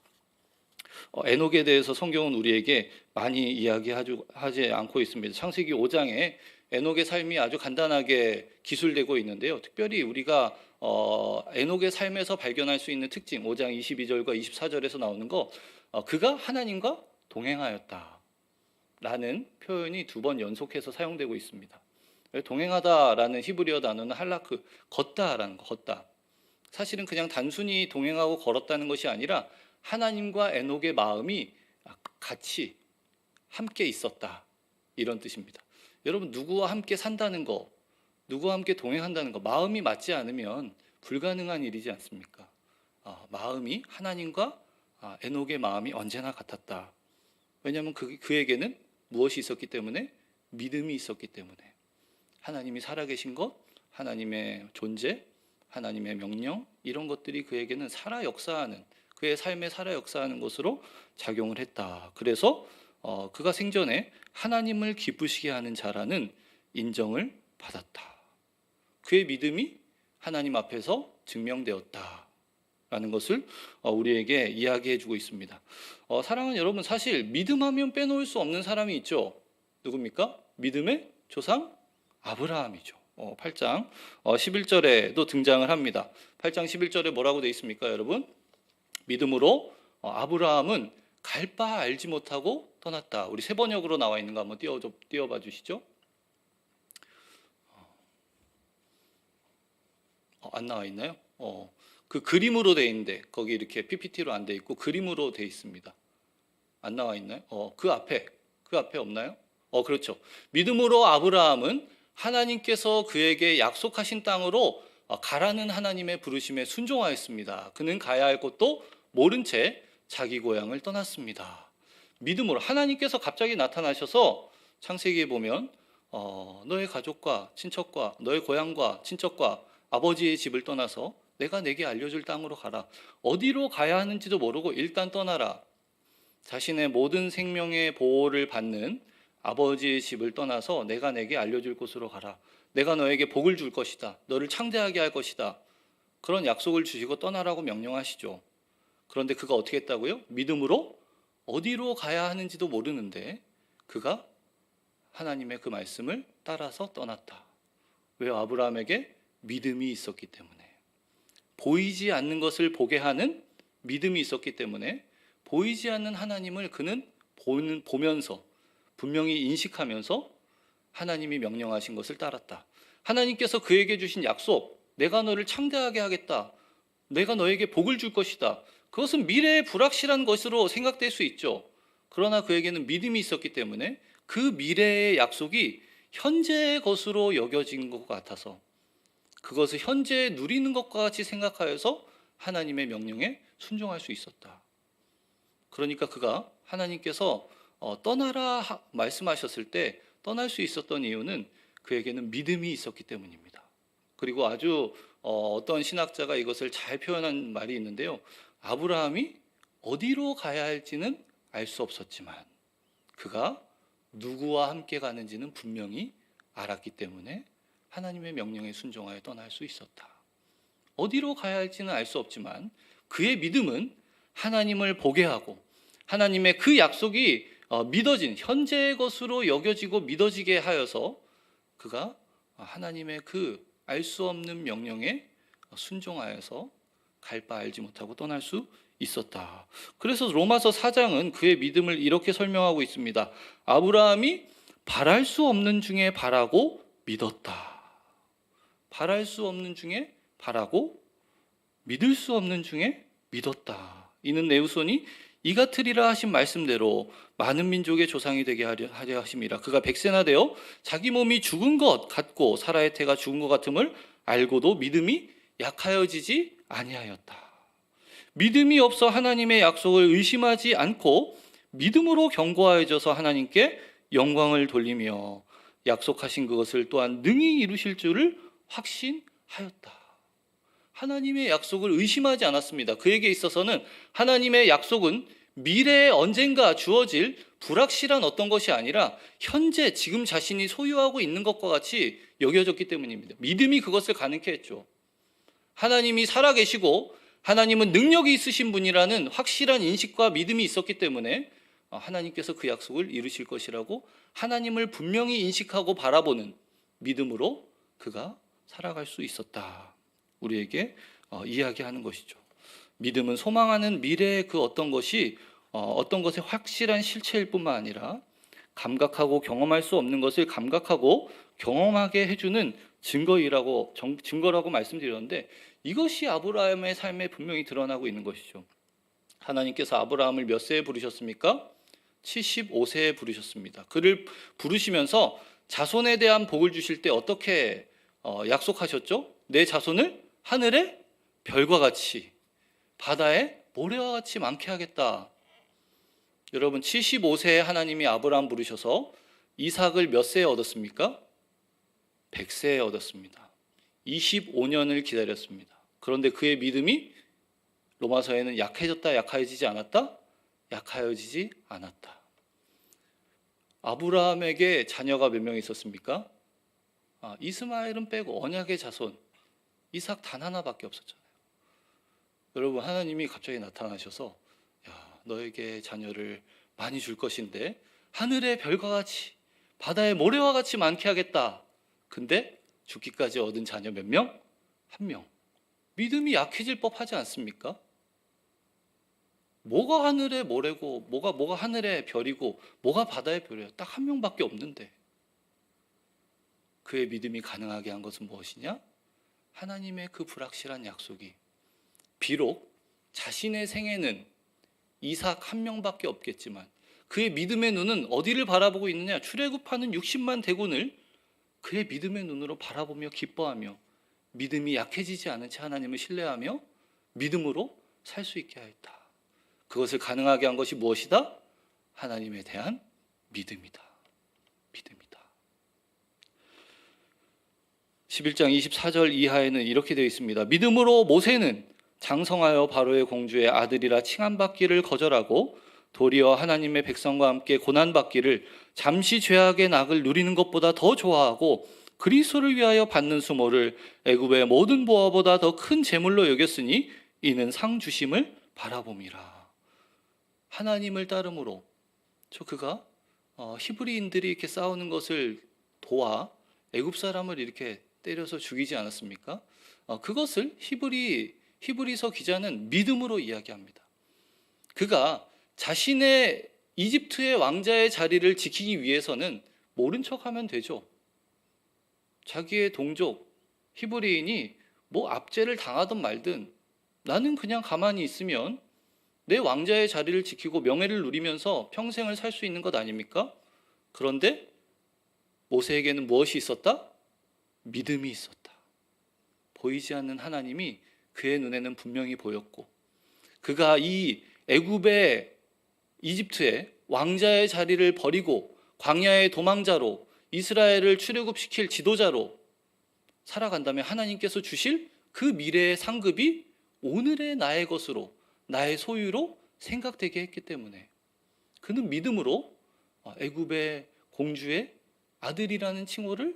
에녹에 대해서 성경은 우리에게 많이 이야기하지 않고 있습니다. 창세기 5장에 에녹의 삶이 아주 간단하게 기술되고 있는데요. 특별히 우리가 에녹의 삶에서 발견할 수 있는 특징, 5장 22절과 24절에서 나오는 거, 그가 하나님과 동행하였다 라는 표현이 2번 연속해서 사용되고 있습니다. 동행하다라는 히브리어 단어는 할라크, 걷다라는 거, 걷다. 사실은 그냥 단순히 동행하고 걸었다는 것이 아니라 하나님과 에녹의 마음이 같이 함께 있었다, 이런 뜻입니다. 여러분, 누구와 함께 산다는 거, 누구와 함께 동행한다는 거, 마음이 맞지 않으면 불가능한 일이지 않습니까? 마음이 하나님과 에녹의 마음이 언제나 같았다. 왜냐하면 그에게는 무엇이 있었기 때문에? 믿음이 있었기 때문에. 하나님이 살아계신 것, 하나님의 존재, 하나님의 명령, 이런 것들이 그에게는 살아 역사하는, 그의 삶에 살아 역사하는 것으로 작용을 했다. 그래서 그가 생전에 하나님을 기쁘시게 하는 자라는 인정을 받았다. 그의 믿음이 하나님 앞에서 증명되었다 라는 것을 우리에게 이야기해 주고 있습니다. 사랑하는 여러분, 사실 믿음하면 빼놓을 수 없는 사람이 있죠. 누굽니까? 믿음의 조상 아브라함이죠. 8장 11절에도 등장을 합니다. 8장 11절에 뭐라고 되어 있습니까, 여러분? 믿음으로 아브라함은 갈 바 알지 못하고 떠났다. 우리 세 번역으로 나와 있는 거 한번 띄워봐 주시죠. 안 나와 있나요? 그 그림으로 돼 있는데 거기 이렇게 PPT로 안 돼 있고 그림으로 돼 있습니다. 안 나와 있나요? 그 앞에 없나요? 그렇죠. 믿음으로 아브라함은 하나님께서 그에게 약속하신 땅으로 가라는 하나님의 부르심에 순종하였습니다. 그는 가야 할 곳도 모른 채 자기 고향을 떠났습니다. 믿음으로 하나님께서 갑자기 나타나셔서 창세기에 보면 너의 가족과 친척과 너의 고향과 친척과 아버지의 집을 떠나서 내가 내게 알려줄 땅으로 가라. 어디로 가야 하는지도 모르고 일단 떠나라. 자신의 모든 생명의 보호를 받는 아버지의 집을 떠나서 내가 내게 알려줄 곳으로 가라. 내가 너에게 복을 줄 것이다. 너를 창대하게 할 것이다. 그런 약속을 주시고 떠나라고 명령하시죠. 그런데 그가 어떻게 했다고요? 믿음으로 어디로 가야 하는지도 모르는데 그가 하나님의 그 말씀을 따라서 떠났다. 왜? 아브라함에게 믿음이 있었기 때문에. 보이지 않는 것을 보게 하는 믿음이 있었기 때문에 보이지 않는 하나님을 그는 보면서 분명히 인식하면서 하나님이 명령하신 것을 따랐다. 하나님께서 그에게 주신 약속, 내가 너를 창대하게 하겠다, 내가 너에게 복을 줄 것이다, 그것은 미래의 불확실한 것으로 생각될 수 있죠. 그러나 그에게는 믿음이 있었기 때문에 그 미래의 약속이 현재의 것으로 여겨진 것 같아서 그것을 현재 누리는 것과 같이 생각하여서 하나님의 명령에 순종할 수 있었다. 그러니까 그가 하나님께서 떠나라 말씀하셨을 때 떠날 수 있었던 이유는 그에게는 믿음이 있었기 때문입니다. 그리고 아주 어떤 신학자가 이것을 잘 표현한 말이 있는데요. 아브라함이 어디로 가야 할지는 알 수 없었지만 그가 누구와 함께 가는지는 분명히 알았기 때문에 하나님의 명령에 순종하여 떠날 수 있었다. 어디로 가야 할지는 알 수 없지만 그의 믿음은 하나님을 보게 하고 하나님의 그 약속이 믿어진 현재의 것으로 여겨지고 믿어지게 하여서 그가 하나님의 그 알 수 없는 명령에 순종하여서 갈 바 알지 못하고 떠날 수 있었다. 그래서 로마서 4장은 그의 믿음을 이렇게 설명하고 있습니다. 아브라함이 바랄 수 없는 중에 바라고 믿었다. 바랄 수 없는 중에 바라고 믿을 수 없는 중에 믿었다. 이는 내 후손이 이 같으리라 하신 말씀대로 많은 민족의 조상이 되게 하려 하심이라. 그가 백세나 되어 자기 몸이 죽은 것 같고 사라의 태가 죽은 것 같음을 알고도 믿음이 약하여지지 아니하였다. 믿음이 없어 하나님의 약속을 의심하지 않고 믿음으로 견고하여져서 하나님께 영광을 돌리며 약속하신 그것을 또한 능히 이루실 줄을 확신하였다. 하나님의 약속을 의심하지 않았습니다. 그에게 있어서는 하나님의 약속은 미래에 언젠가 주어질 불확실한 어떤 것이 아니라 현재 지금 자신이 소유하고 있는 것과 같이 여겨졌기 때문입니다. 믿음이 그것을 가능케 했죠. 하나님이 살아계시고 하나님은 능력이 있으신 분이라는 확실한 인식과 믿음이 있었기 때문에 하나님께서 그 약속을 이루실 것이라고 하나님을 분명히 인식하고 바라보는 믿음으로 그가 살아갈 수 있었다. 우리에게 이야기하는 것이죠. 믿음은 소망하는 미래의 그 어떤 것이 어떤 것의 확실한 실체일 뿐만 아니라 감각하고 경험할 수 없는 것을 감각하고 경험하게 해주는 증거라고 말씀드렸는데 이것이 아브라함의 삶에 분명히 드러나고 있는 것이죠. 하나님께서 아브라함을 몇 세에 부르셨습니까? 75세에 부르셨습니다. 그를 부르시면서 자손에 대한 복을 주실 때 어떻게 약속하셨죠? 내 자손을 하늘의 별과 같이 바다의 모래와 같이 많게 하겠다. 여러분 75세에 하나님이 아브라함 부르셔서 이삭을 몇 세에 얻었습니까? 100세에 얻었습니다. 25년을 기다렸습니다. 그런데 그의 믿음이 로마서에는 약해졌다, 약해지지 않았다? 약해지지 않았다. 아브라함에게 자녀가 몇 명 있었습니까? 이스마엘은 빼고 언약의 자손 이삭 단 하나밖에 없었잖아요. 여러분 하나님이 갑자기 나타나셔서 너에게 자녀를 많이 줄 것인데 하늘의 별과 같이 바다의 모래와 같이 많게 하겠다. 근데 죽기까지 얻은 자녀 몇 명? 한 명. 믿음이 약해질 법하지 않습니까? 뭐가 하늘의 모래고 뭐가 하늘의 별이고 뭐가 바다의 별이에요? 딱 한 명밖에 없는데 그의 믿음이 가능하게 한 것은 무엇이냐? 하나님의 그 불확실한 약속이 비록 자신의 생애는 이삭 한 명밖에 없겠지만 그의 믿음의 눈은 어디를 바라보고 있느냐? 출애굽하는 60만 대군을 그의 믿음의 눈으로 바라보며 기뻐하며 믿음이 약해지지 않은 채 하나님을 신뢰하며 믿음으로 살 수 있게 하였다. 그것을 가능하게 한 것이 무엇이다? 하나님에 대한 믿음이다. 믿음이다. 11장 24절 이하에는 이렇게 되어 있습니다. 믿음으로 모세는 장성하여 바로의 공주의 아들이라 칭함받기를 거절하고 도리어 하나님의 백성과 함께 고난받기를 잠시 죄악의 낙을 누리는 것보다 더 좋아하고 그리스도를 위하여 받는 수모를 애굽의 모든 보화보다 더 큰 재물로 여겼으니 이는 상 주심을 바라봄이라. 하나님을 따름으로 그가 히브리인들이 이렇게 싸우는 것을 도와 애굽 사람을 이렇게 때려서 죽이지 않았습니까? 그것을 히브리서 기자는 믿음으로 이야기합니다. 그가 자신의 이집트의 왕자의 자리를 지키기 위해서는 모른 척하면 되죠. 자기의 동족 히브리인이 뭐 압제를 당하든 말든 나는 그냥 가만히 있으면 내 왕자의 자리를 지키고 명예를 누리면서 평생을 살 수 있는 것 아닙니까? 그런데 모세에게는 무엇이 있었다? 믿음이 있었다. 보이지 않는 하나님이 그의 눈에는 분명히 보였고, 그가 이 애굽의 이집트의 왕자의 자리를 버리고 광야의 도망자로 이스라엘을 출애굽시킬 지도자로 살아간다면 하나님께서 주실 그 미래의 상급이 오늘의 나의 것으로, 나의 소유로 생각되게 했기 때문에 그는 믿음으로 애굽의 공주의 아들이라는 칭호를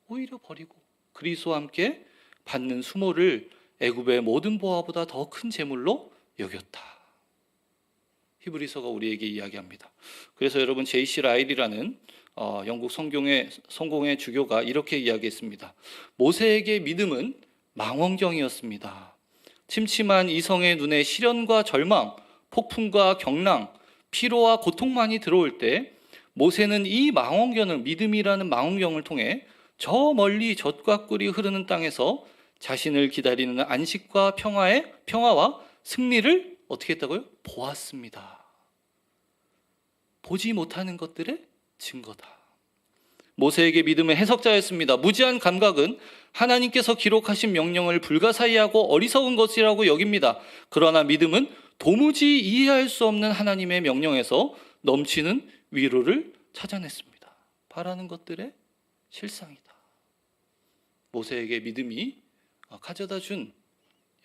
오히려 버리고 그리스도와 함께 받는 수모를 애굽의 모든 보화보다 더 큰 재물로 여겼다. 히브리서가 우리에게 이야기합니다. 그래서 여러분 J.C. 라일이라는 영국 성공의 주교가 이렇게 이야기했습니다. 모세에게 믿음은 망원경이었습니다. 침침한 이성의 눈에 시련과 절망, 폭풍과 경랑, 피로와 고통만이 들어올 때 모세는 이 망원경을, 믿음이라는 망원경을 통해 저 멀리 젖과 꿀이 흐르는 땅에서 자신을 기다리는 안식과 평화와 승리를 어떻게 했다고요? 보았습니다. 보지 못하는 것들의 증거다. 모세에게 믿음은 해석자였습니다. 무지한 감각은 하나님께서 기록하신 명령을 불가사의하고 어리석은 것이라고 여깁니다. 그러나 믿음은 도무지 이해할 수 없는 하나님의 명령에서 넘치는 위로를 찾아냈습니다. 바라는 것들의 실상이다. 모세에게 믿음이 가져다 준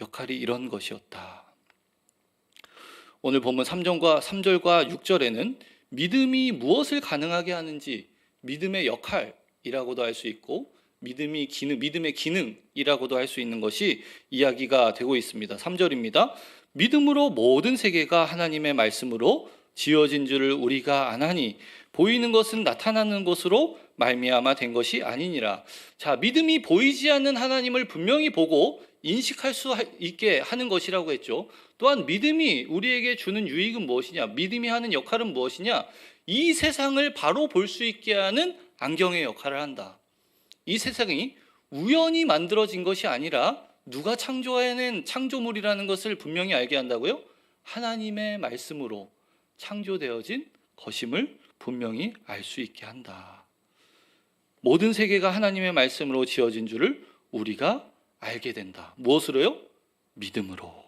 역할이 이런 것이었다. 오늘 본문 3절과 6절에는 믿음이 무엇을 가능하게 하는지, 믿음의 역할이라고도 할 수 있고 믿음의 기능이라고도 할 수 있는 것이 이야기가 되고 있습니다. 3절입니다. 믿음으로 모든 세계가 하나님의 말씀으로 지어진 줄을 우리가 아나니 보이는 것은 나타나는 것으로 말미암아 된 것이 아니니라. 자, 믿음이 보이지 않는 하나님을 분명히 보고 인식할 수 있게 하는 것이라고 했죠. 또한 믿음이 우리에게 주는 유익은 무엇이냐? 믿음이 하는 역할은 무엇이냐? 이 세상을 바로 볼 수 있게 하는 안경의 역할을 한다. 이 세상이 우연히 만들어진 것이 아니라 누가 창조해낸 창조물이라는 것을 분명히 알게 한다고요? 하나님의 말씀으로 창조되어진 것임을 분명히 알 수 있게 한다. 모든 세계가 하나님의 말씀으로 지어진 줄을 우리가 알게 된다. 무엇으로요? 믿음으로.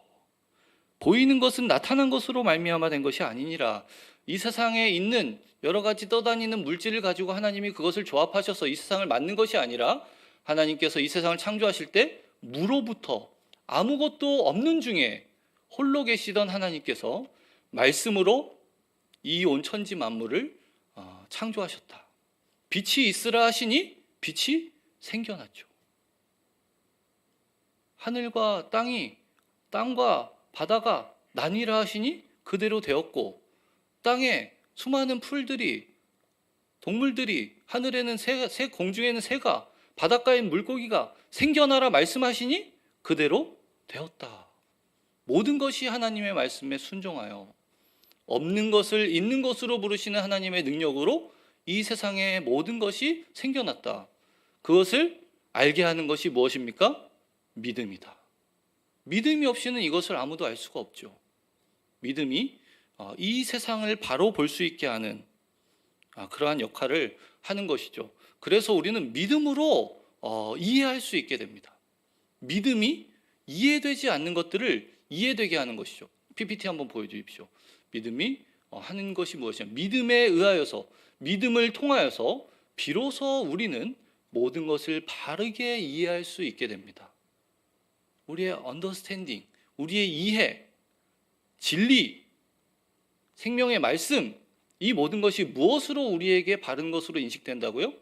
보이는 것은 나타난 것으로 말미암아 된 것이 아니니라. 이 세상에 있는 여러 가지 떠다니는 물질을 가지고 하나님이 그것을 조합하셔서 이 세상을 만든 것이 아니라 하나님께서 이 세상을 창조하실 때 무로부터 아무것도 없는 중에 홀로 계시던 하나님께서 말씀으로 이 온 천지 만물을 창조하셨다. 빛이 있으라 하시니 빛이 생겨났죠. 하늘과 땅과 바다가 나뉘라 하시니 그대로 되었고, 땅에 수많은 풀들이, 동물들이, 하늘에는 새, 공중에는 새가, 바닷가에 물고기가 생겨나라 말씀하시니 그대로 되었다. 모든 것이 하나님의 말씀에 순종하여 없는 것을 있는 것으로 부르시는 하나님의 능력으로 이 세상의 모든 것이 생겨났다. 그것을 알게 하는 것이 무엇입니까? 믿음이다. 믿음이 없이는 이것을 아무도 알 수가 없죠. 믿음이 이 세상을 바로 볼 수 있게 하는 그러한 역할을 하는 것이죠. 그래서 우리는 믿음으로 이해할 수 있게 됩니다. 믿음이 이해되지 않는 것들을 이해되게 하는 것이죠. PPT 한번 보여주십시오. 믿음이 하는 것이 무엇이냐? 믿음에 의하여서, 믿음을 통하여서 비로소 우리는 모든 것을 바르게 이해할 수 있게 됩니다. 우리의 언더스탠딩, 우리의 이해, 진리, 생명의 말씀, 이 모든 것이 무엇으로 우리에게 바른 것으로 인식된다고요?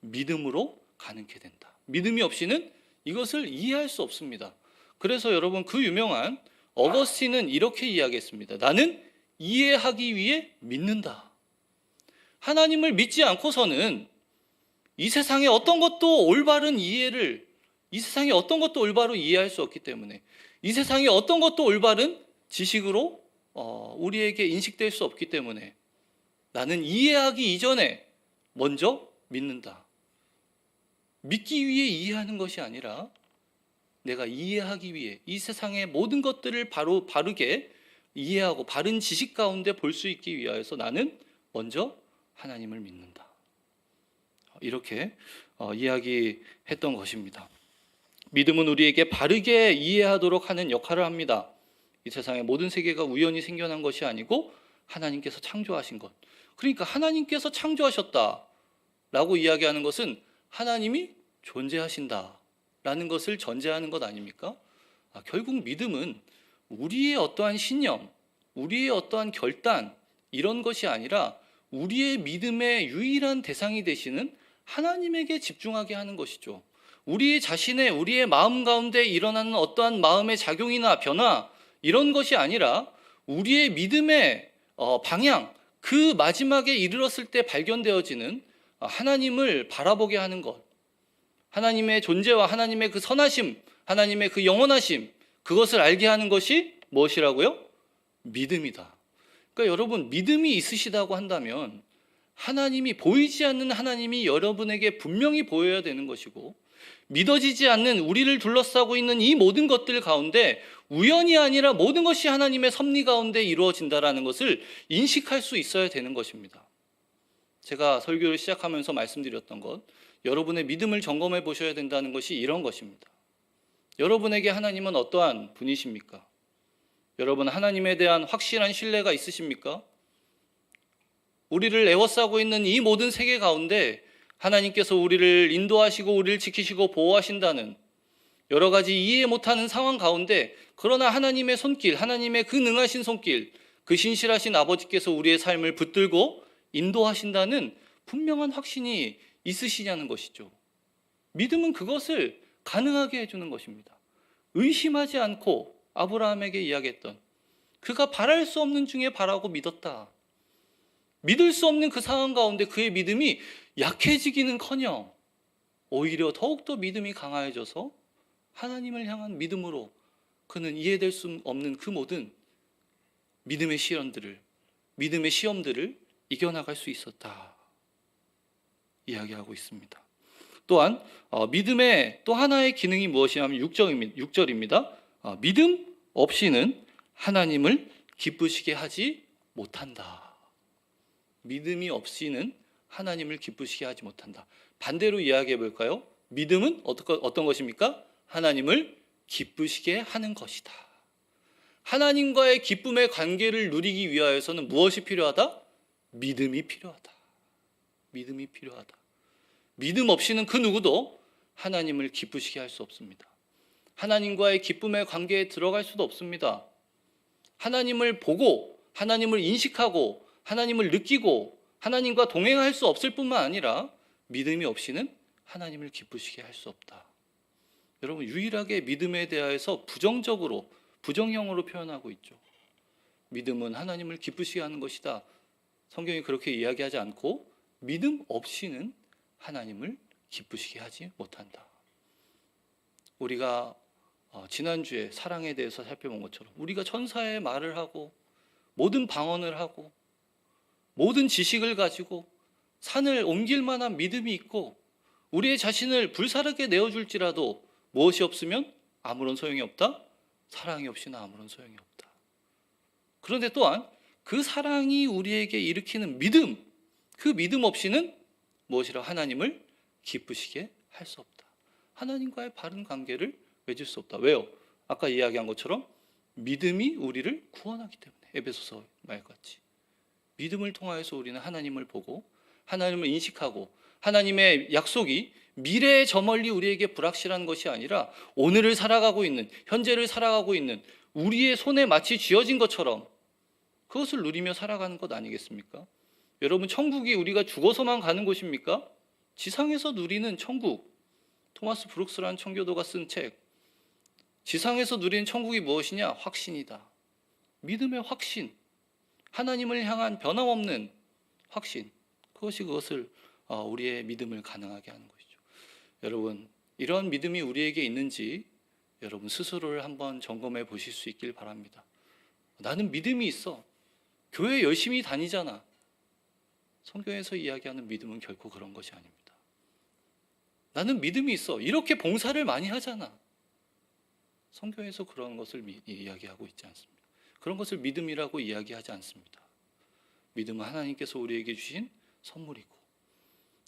믿음으로 가능케 된다. 믿음이 없이는 이것을 이해할 수 없습니다. 그래서 여러분, 그 유명한 어거스틴은 이렇게 이야기했습니다. 나는 이해하기 위해 믿는다. 하나님을 믿지 않고서는 이 세상의 어떤 것도 올바로 이해할 수 없기 때문에, 이 세상의 어떤 것도 올바른 지식으로 우리에게 인식될 수 없기 때문에 나는 이해하기 이전에 먼저 믿는다. 믿기 위해 이해하는 것이 아니라 내가 이해하기 위해, 이 세상의 모든 것들을 바르게 이해하고 바른 지식 가운데 볼 수 있기 위하여서 나는 먼저 하나님을 믿는다. 이렇게 이야기했던 것입니다. 믿음은 우리에게 바르게 이해하도록 하는 역할을 합니다. 이 세상의 모든 세계가 우연히 생겨난 것이 아니고 하나님께서 창조하신 것. 그러니까 하나님께서 창조하셨다라고 이야기하는 것은 하나님이 존재하신다라는 것을 전제하는 것 아닙니까? 결국 믿음은 우리의 어떠한 신념, 우리의 어떠한 결단 이런 것이 아니라 우리의 믿음의 유일한 대상이 되시는 하나님에게 집중하게 하는 것이죠. 우리 자신의, 우리의 마음 가운데 일어나는 어떠한 마음의 작용이나 변화 이런 것이 아니라 우리의 믿음의 방향, 그 마지막에 이르렀을 때 발견되어지는 하나님을 바라보게 하는 것, 하나님의 존재와 하나님의 그 선하심, 하나님의 그 영원하심, 그것을 알게 하는 것이 무엇이라고요? 믿음이다. 그러니까 여러분, 믿음이 있으시다고 한다면 하나님이, 보이지 않는 하나님이 여러분에게 분명히 보여야 되는 것이고, 믿어지지 않는 우리를 둘러싸고 있는 이 모든 것들 가운데 우연이 아니라 모든 것이 하나님의 섭리 가운데 이루어진다라는 것을 인식할 수 있어야 되는 것입니다. 제가 설교를 시작하면서 말씀드렸던 것, 여러분의 믿음을 점검해 보셔야 된다는 것이 이런 것입니다. 여러분에게 하나님은 어떠한 분이십니까? 여러분, 하나님에 대한 확실한 신뢰가 있으십니까? 우리를 에워싸고 있는 이 모든 세계 가운데 하나님께서 우리를 인도하시고 우리를 지키시고 보호하신다는 여러 가지 이해 못하는 상황 가운데, 그러나 하나님의 손길, 하나님의 그 능하신 손길, 그 신실하신 아버지께서 우리의 삶을 붙들고 인도하신다는 분명한 확신이 있으시냐는 것이죠. 믿음은 그것을 가능하게 해주는 것입니다. 의심하지 않고 아브라함에게 이야기했던, 그가 바랄 수 없는 중에 바라고 믿었다. 믿을 수 없는 그 상황 가운데 그의 믿음이 약해지기는커녕 오히려 더욱더 믿음이 강화해져서 하나님을 향한 믿음으로 그는 이해될 수 없는 그 모든 믿음의 시험들을 이겨나갈 수 있었다 이야기하고 있습니다. 또한 믿음의 또 하나의 기능이 무엇이냐면 6절입니다. 믿음 없이는 하나님을 기쁘시게 하지 못한다. 믿음이 없이는 하나님을 기쁘시게 하지 못한다. 반대로 이야기해 볼까요? 믿음은 어떤 것입니까? 하나님을 기쁘시게 하는 것이다. 하나님과의 기쁨의 관계를 누리기 위하여서는 무엇이 필요하다? 믿음이 필요하다. 믿음이 필요하다. 믿음 없이는 그 누구도 하나님을 기쁘시게 할 수 없습니다. 하나님과의 기쁨의 관계에 들어갈 수도 없습니다. 하나님을 보고, 하나님을 인식하고, 하나님을 느끼고, 하나님과 동행할 수 없을 뿐만 아니라 믿음이 없이는 하나님을 기쁘시게 할 수 없다. 여러분, 유일하게 믿음에 대하여서 부정형으로 표현하고 있죠. 믿음은 하나님을 기쁘시게 하는 것이다. 성경이 그렇게 이야기하지 않고 믿음 없이는 하나님을 기쁘시게 하지 못한다. 우리가 지난주에 사랑에 대해서 살펴본 것처럼 우리가 천사의 말을 하고 모든 방언을 하고 모든 지식을 가지고 산을 옮길 만한 믿음이 있고 우리의 자신을 불사르게 내어줄지라도 무엇이 없으면 아무런 소용이 없다? 사랑이 없이는 아무런 소용이 없다. 그런데 또한 그 사랑이 우리에게 일으키는 믿음, 그 믿음 없이는 무엇이라 하나님을 기쁘시게 할 수 없다. 하나님과의 바른 관계를 맺을 수 없다. 왜요? 아까 이야기한 것처럼 믿음이 우리를 구원하기 때문에. 에베소서 말같이 믿음을 통하여서 우리는 하나님을 보고 하나님을 인식하고 하나님의 약속이 미래에 저 멀리 우리에게 불확실한 것이 아니라 오늘을 살아가고 있는, 현재를 살아가고 있는 우리의 손에 마치 쥐어진 것처럼 그것을 누리며 살아가는 것 아니겠습니까? 여러분, 천국이 우리가 죽어서만 가는 곳입니까? 지상에서 누리는 천국, 토마스 브룩스라는 청교도가 쓴 책, 지상에서 누리는 천국이 무엇이냐? 확신이다. 믿음의 확신, 하나님을 향한 변함없는 확신, 그것을 우리의 믿음을 가능하게 하는 것이죠. 여러분, 이런 믿음이 우리에게 있는지 여러분 스스로를 한번 점검해 보실 수 있길 바랍니다. 나는 믿음이 있어. 교회 열심히 다니잖아. 성경에서 이야기하는 믿음은 결코 그런 것이 아닙니다. 나는 믿음이 있어. 이렇게 봉사를 많이 하잖아. 성경에서 그런 것을 이야기하고 있지 않습니다. 그런 것을 믿음이라고 이야기하지 않습니다. 믿음은 하나님께서 우리에게 주신 선물이고,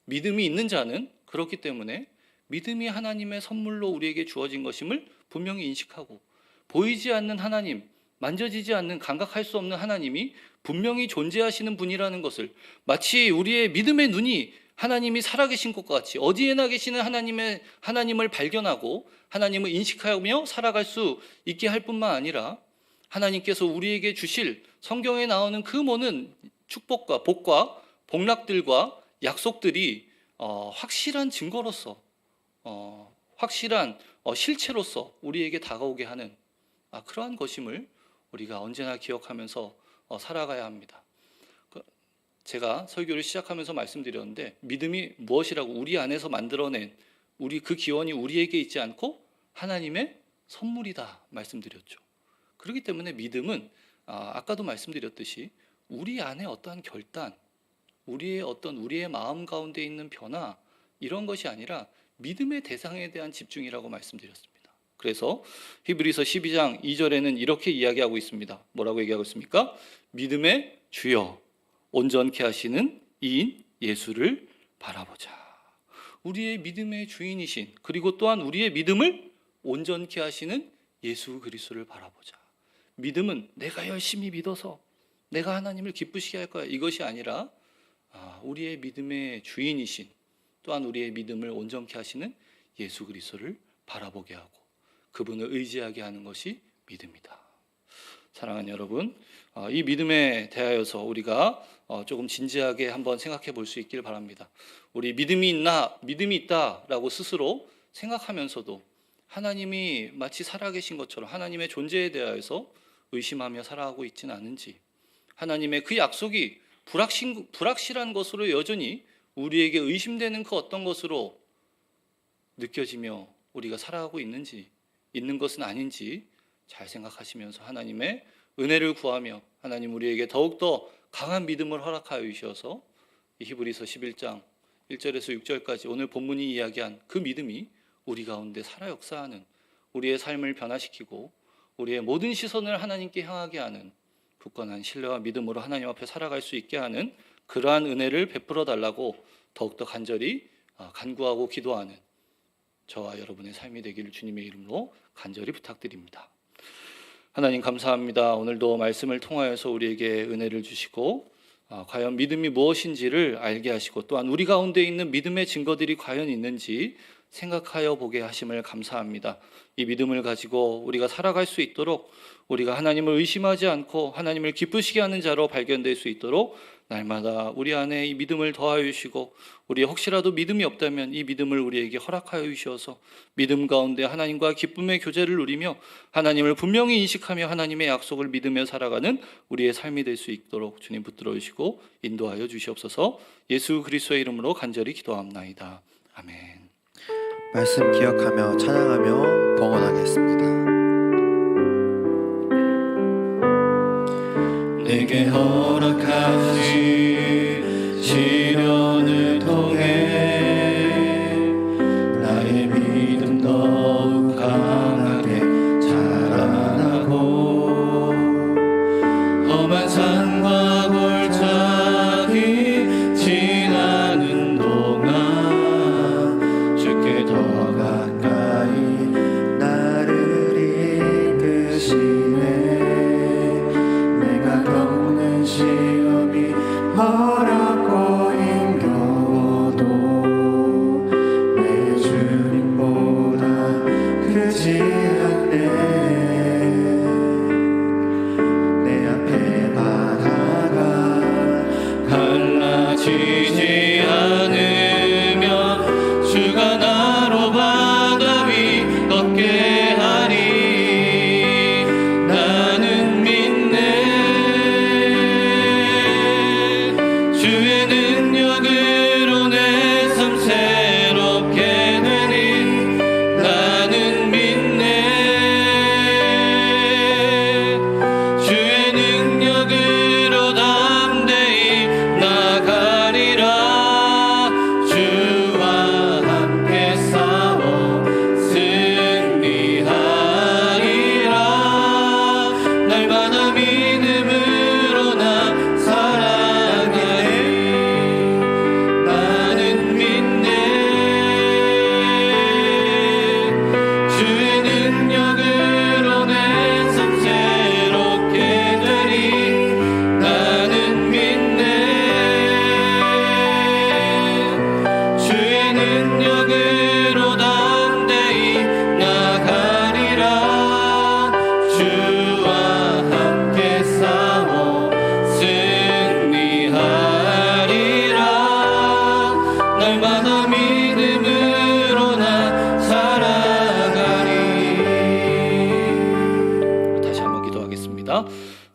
믿음이 있는 자는 그렇기 때문에 믿음이 하나님의 선물로 우리에게 주어진 것임을 분명히 인식하고, 보이지 않는 하나님, 만져지지 않는, 감각할 수 없는 하나님이 분명히 존재하시는 분이라는 것을, 마치 우리의 믿음의 눈이 하나님이 살아계신 것과 같이 어디에나 계시는 하나님을 발견하고 하나님을 인식하며 살아갈 수 있게 할 뿐만 아니라, 하나님께서 우리에게 주실 성경에 나오는 그 모든 축복과 복과 복락들과 약속들이 확실한 증거로서, 확실한 실체로서 우리에게 다가오게 하는 그러한 것임을 우리가 언제나 기억하면서 살아가야 합니다. 제가 설교를 시작하면서 말씀드렸는데, 믿음이 무엇이라고, 우리 안에서 만들어낸 그 기원이 우리에게 있지 않고 하나님의 선물이다 말씀드렸죠. 그렇기 때문에 믿음은 아까도 말씀드렸듯이 우리 안에 어떠한 결단, 우리의 마음 가운데 있는 변화, 이런 것이 아니라 믿음의 대상에 대한 집중이라고 말씀드렸습니다. 그래서 히브리서 12장 2절에는 이렇게 이야기하고 있습니다. 뭐라고 얘기하고 있습니까? 믿음의 주여, 온전케 하시는 이인 예수를 바라보자. 우리의 믿음의 주인이신, 그리고 또한 우리의 믿음을 온전케 하시는 예수 그리스도를 바라보자. 믿음은 내가 열심히 믿어서 내가 하나님을 기쁘시게 할 거야, 이것이 아니라 우리의 믿음의 주인이신, 또한 우리의 믿음을 온전케 하시는 예수 그리스도를 바라보게 하고 그분을 의지하게 하는 것이 믿음이다. 사랑하는 여러분, 이 믿음에 대하여서 우리가 조금 진지하게 한번 생각해 볼 수 있기를 바랍니다. 우리 믿음이 있다라고 스스로 생각하면서도 하나님이 마치 살아계신 것처럼 하나님의 존재에 대하여서 의심하며 살아가고 있지는 않은지, 하나님의 그 약속이 불확실한 것으로 여전히 우리에게 의심되는 그 어떤 것으로 느껴지며 우리가 살아가고 있는 것은 아닌지 잘 생각하시면서 하나님의 은혜를 구하며, 하나님 우리에게 더욱더 강한 믿음을 허락하여 주셔서 이 히브리서 11장 1절에서 6절까지 오늘 본문이 이야기한 그 믿음이 우리 가운데 살아 역사하는, 우리의 삶을 변화시키고 우리의 모든 시선을 하나님께 향하게 하는 굳건한 신뢰와 믿음으로 하나님 앞에 살아갈 수 있게 하는 그러한 은혜를 베풀어 달라고 더욱더 간절히 간구하고 기도하는 저와 여러분의 삶이 되기를 주님의 이름으로 간절히 부탁드립니다. 하나님 감사합니다. 오늘도 말씀을 통하여서 우리에게 은혜를 주시고 과연 믿음이 무엇인지를 알게 하시고, 또한 우리 가운데 있는 믿음의 증거들이 과연 있는지 생각하여 보게 하심을 감사합니다. 이 믿음을 가지고 우리가 살아갈 수 있도록, 우리가 하나님을 의심하지 않고 하나님을 기쁘시게 하는 자로 발견될 수 있도록 날마다 우리 안에 이 믿음을 더하여 주시고, 우리 혹시라도 믿음이 없다면 이 믿음을 우리에게 허락하여 주셔서 믿음 가운데 하나님과 기쁨의 교제를 누리며 하나님을 분명히 인식하며 하나님의 약속을 믿으며 살아가는 우리의 삶이 될 수 있도록 주님 붙들어 주시고 인도하여 주시옵소서. 예수 그리스도의 이름으로 간절히 기도합나이다. 아멘. 말씀 기억하며 찬양하며 봉헌하겠습니다. 내게 허락하신 시련을 통해 나의 믿음 더욱 강하게 자라나고, 험한 산과 골짜기 지나는 동안 주께 더 가까이 나를 이끄시네. 겪는 시험이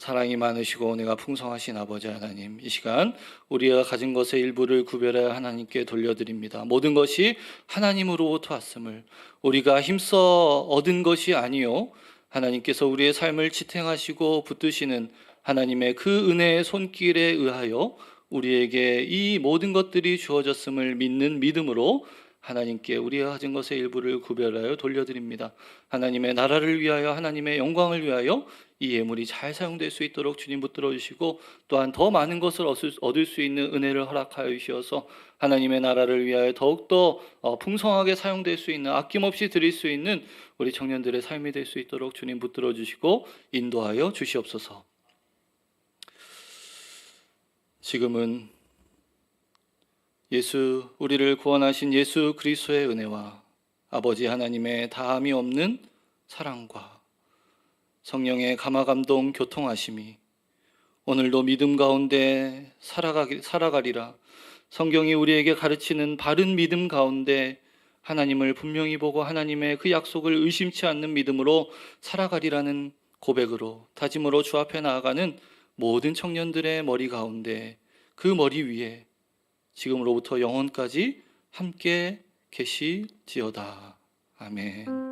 사랑이 많으시고 은혜가 풍성하신 아버지 하나님, 이 시간 우리가 가진 것의 일부를 구별하여 하나님께 돌려드립니다. 모든 것이 하나님으로부터 왔음을, 우리가 힘써 얻은 것이 아니요 하나님께서 우리의 삶을 지탱하시고 붙드시는 하나님의 그 은혜의 손길에 의하여 우리에게 이 모든 것들이 주어졌음을 믿는 믿음으로 하나님께 우리가 가진 것의 일부를 구별하여 돌려드립니다. 하나님의 나라를 위하여, 하나님의 영광을 위하여 이 예물이 잘 사용될 수 있도록 주님 붙들어 주시고, 또한 더 많은 것을 얻을 수 있는 은혜를 허락하여 주셔서 하나님의 나라를 위하여 더욱더 풍성하게 사용될 수 있는, 아낌없이 드릴 수 있는 우리 청년들의 삶이 될 수 있도록 주님 붙들어 주시고 인도하여 주시옵소서. 지금은 우리를 구원하신 예수 그리스도의 은혜와 아버지 하나님의 다함이 없는 사랑과 성령의 감화감동 교통하심이 오늘도 믿음 가운데 살아가리라. 성경이 우리에게 가르치는 바른 믿음 가운데 하나님을 분명히 보고 하나님의 그 약속을 의심치 않는 믿음으로 살아가리라는 고백으로, 다짐으로 주 앞에 나아가는 모든 청년들의 머리 가운데, 그 머리 위에 지금으로부터 영원까지 함께 계시지어다. 아멘.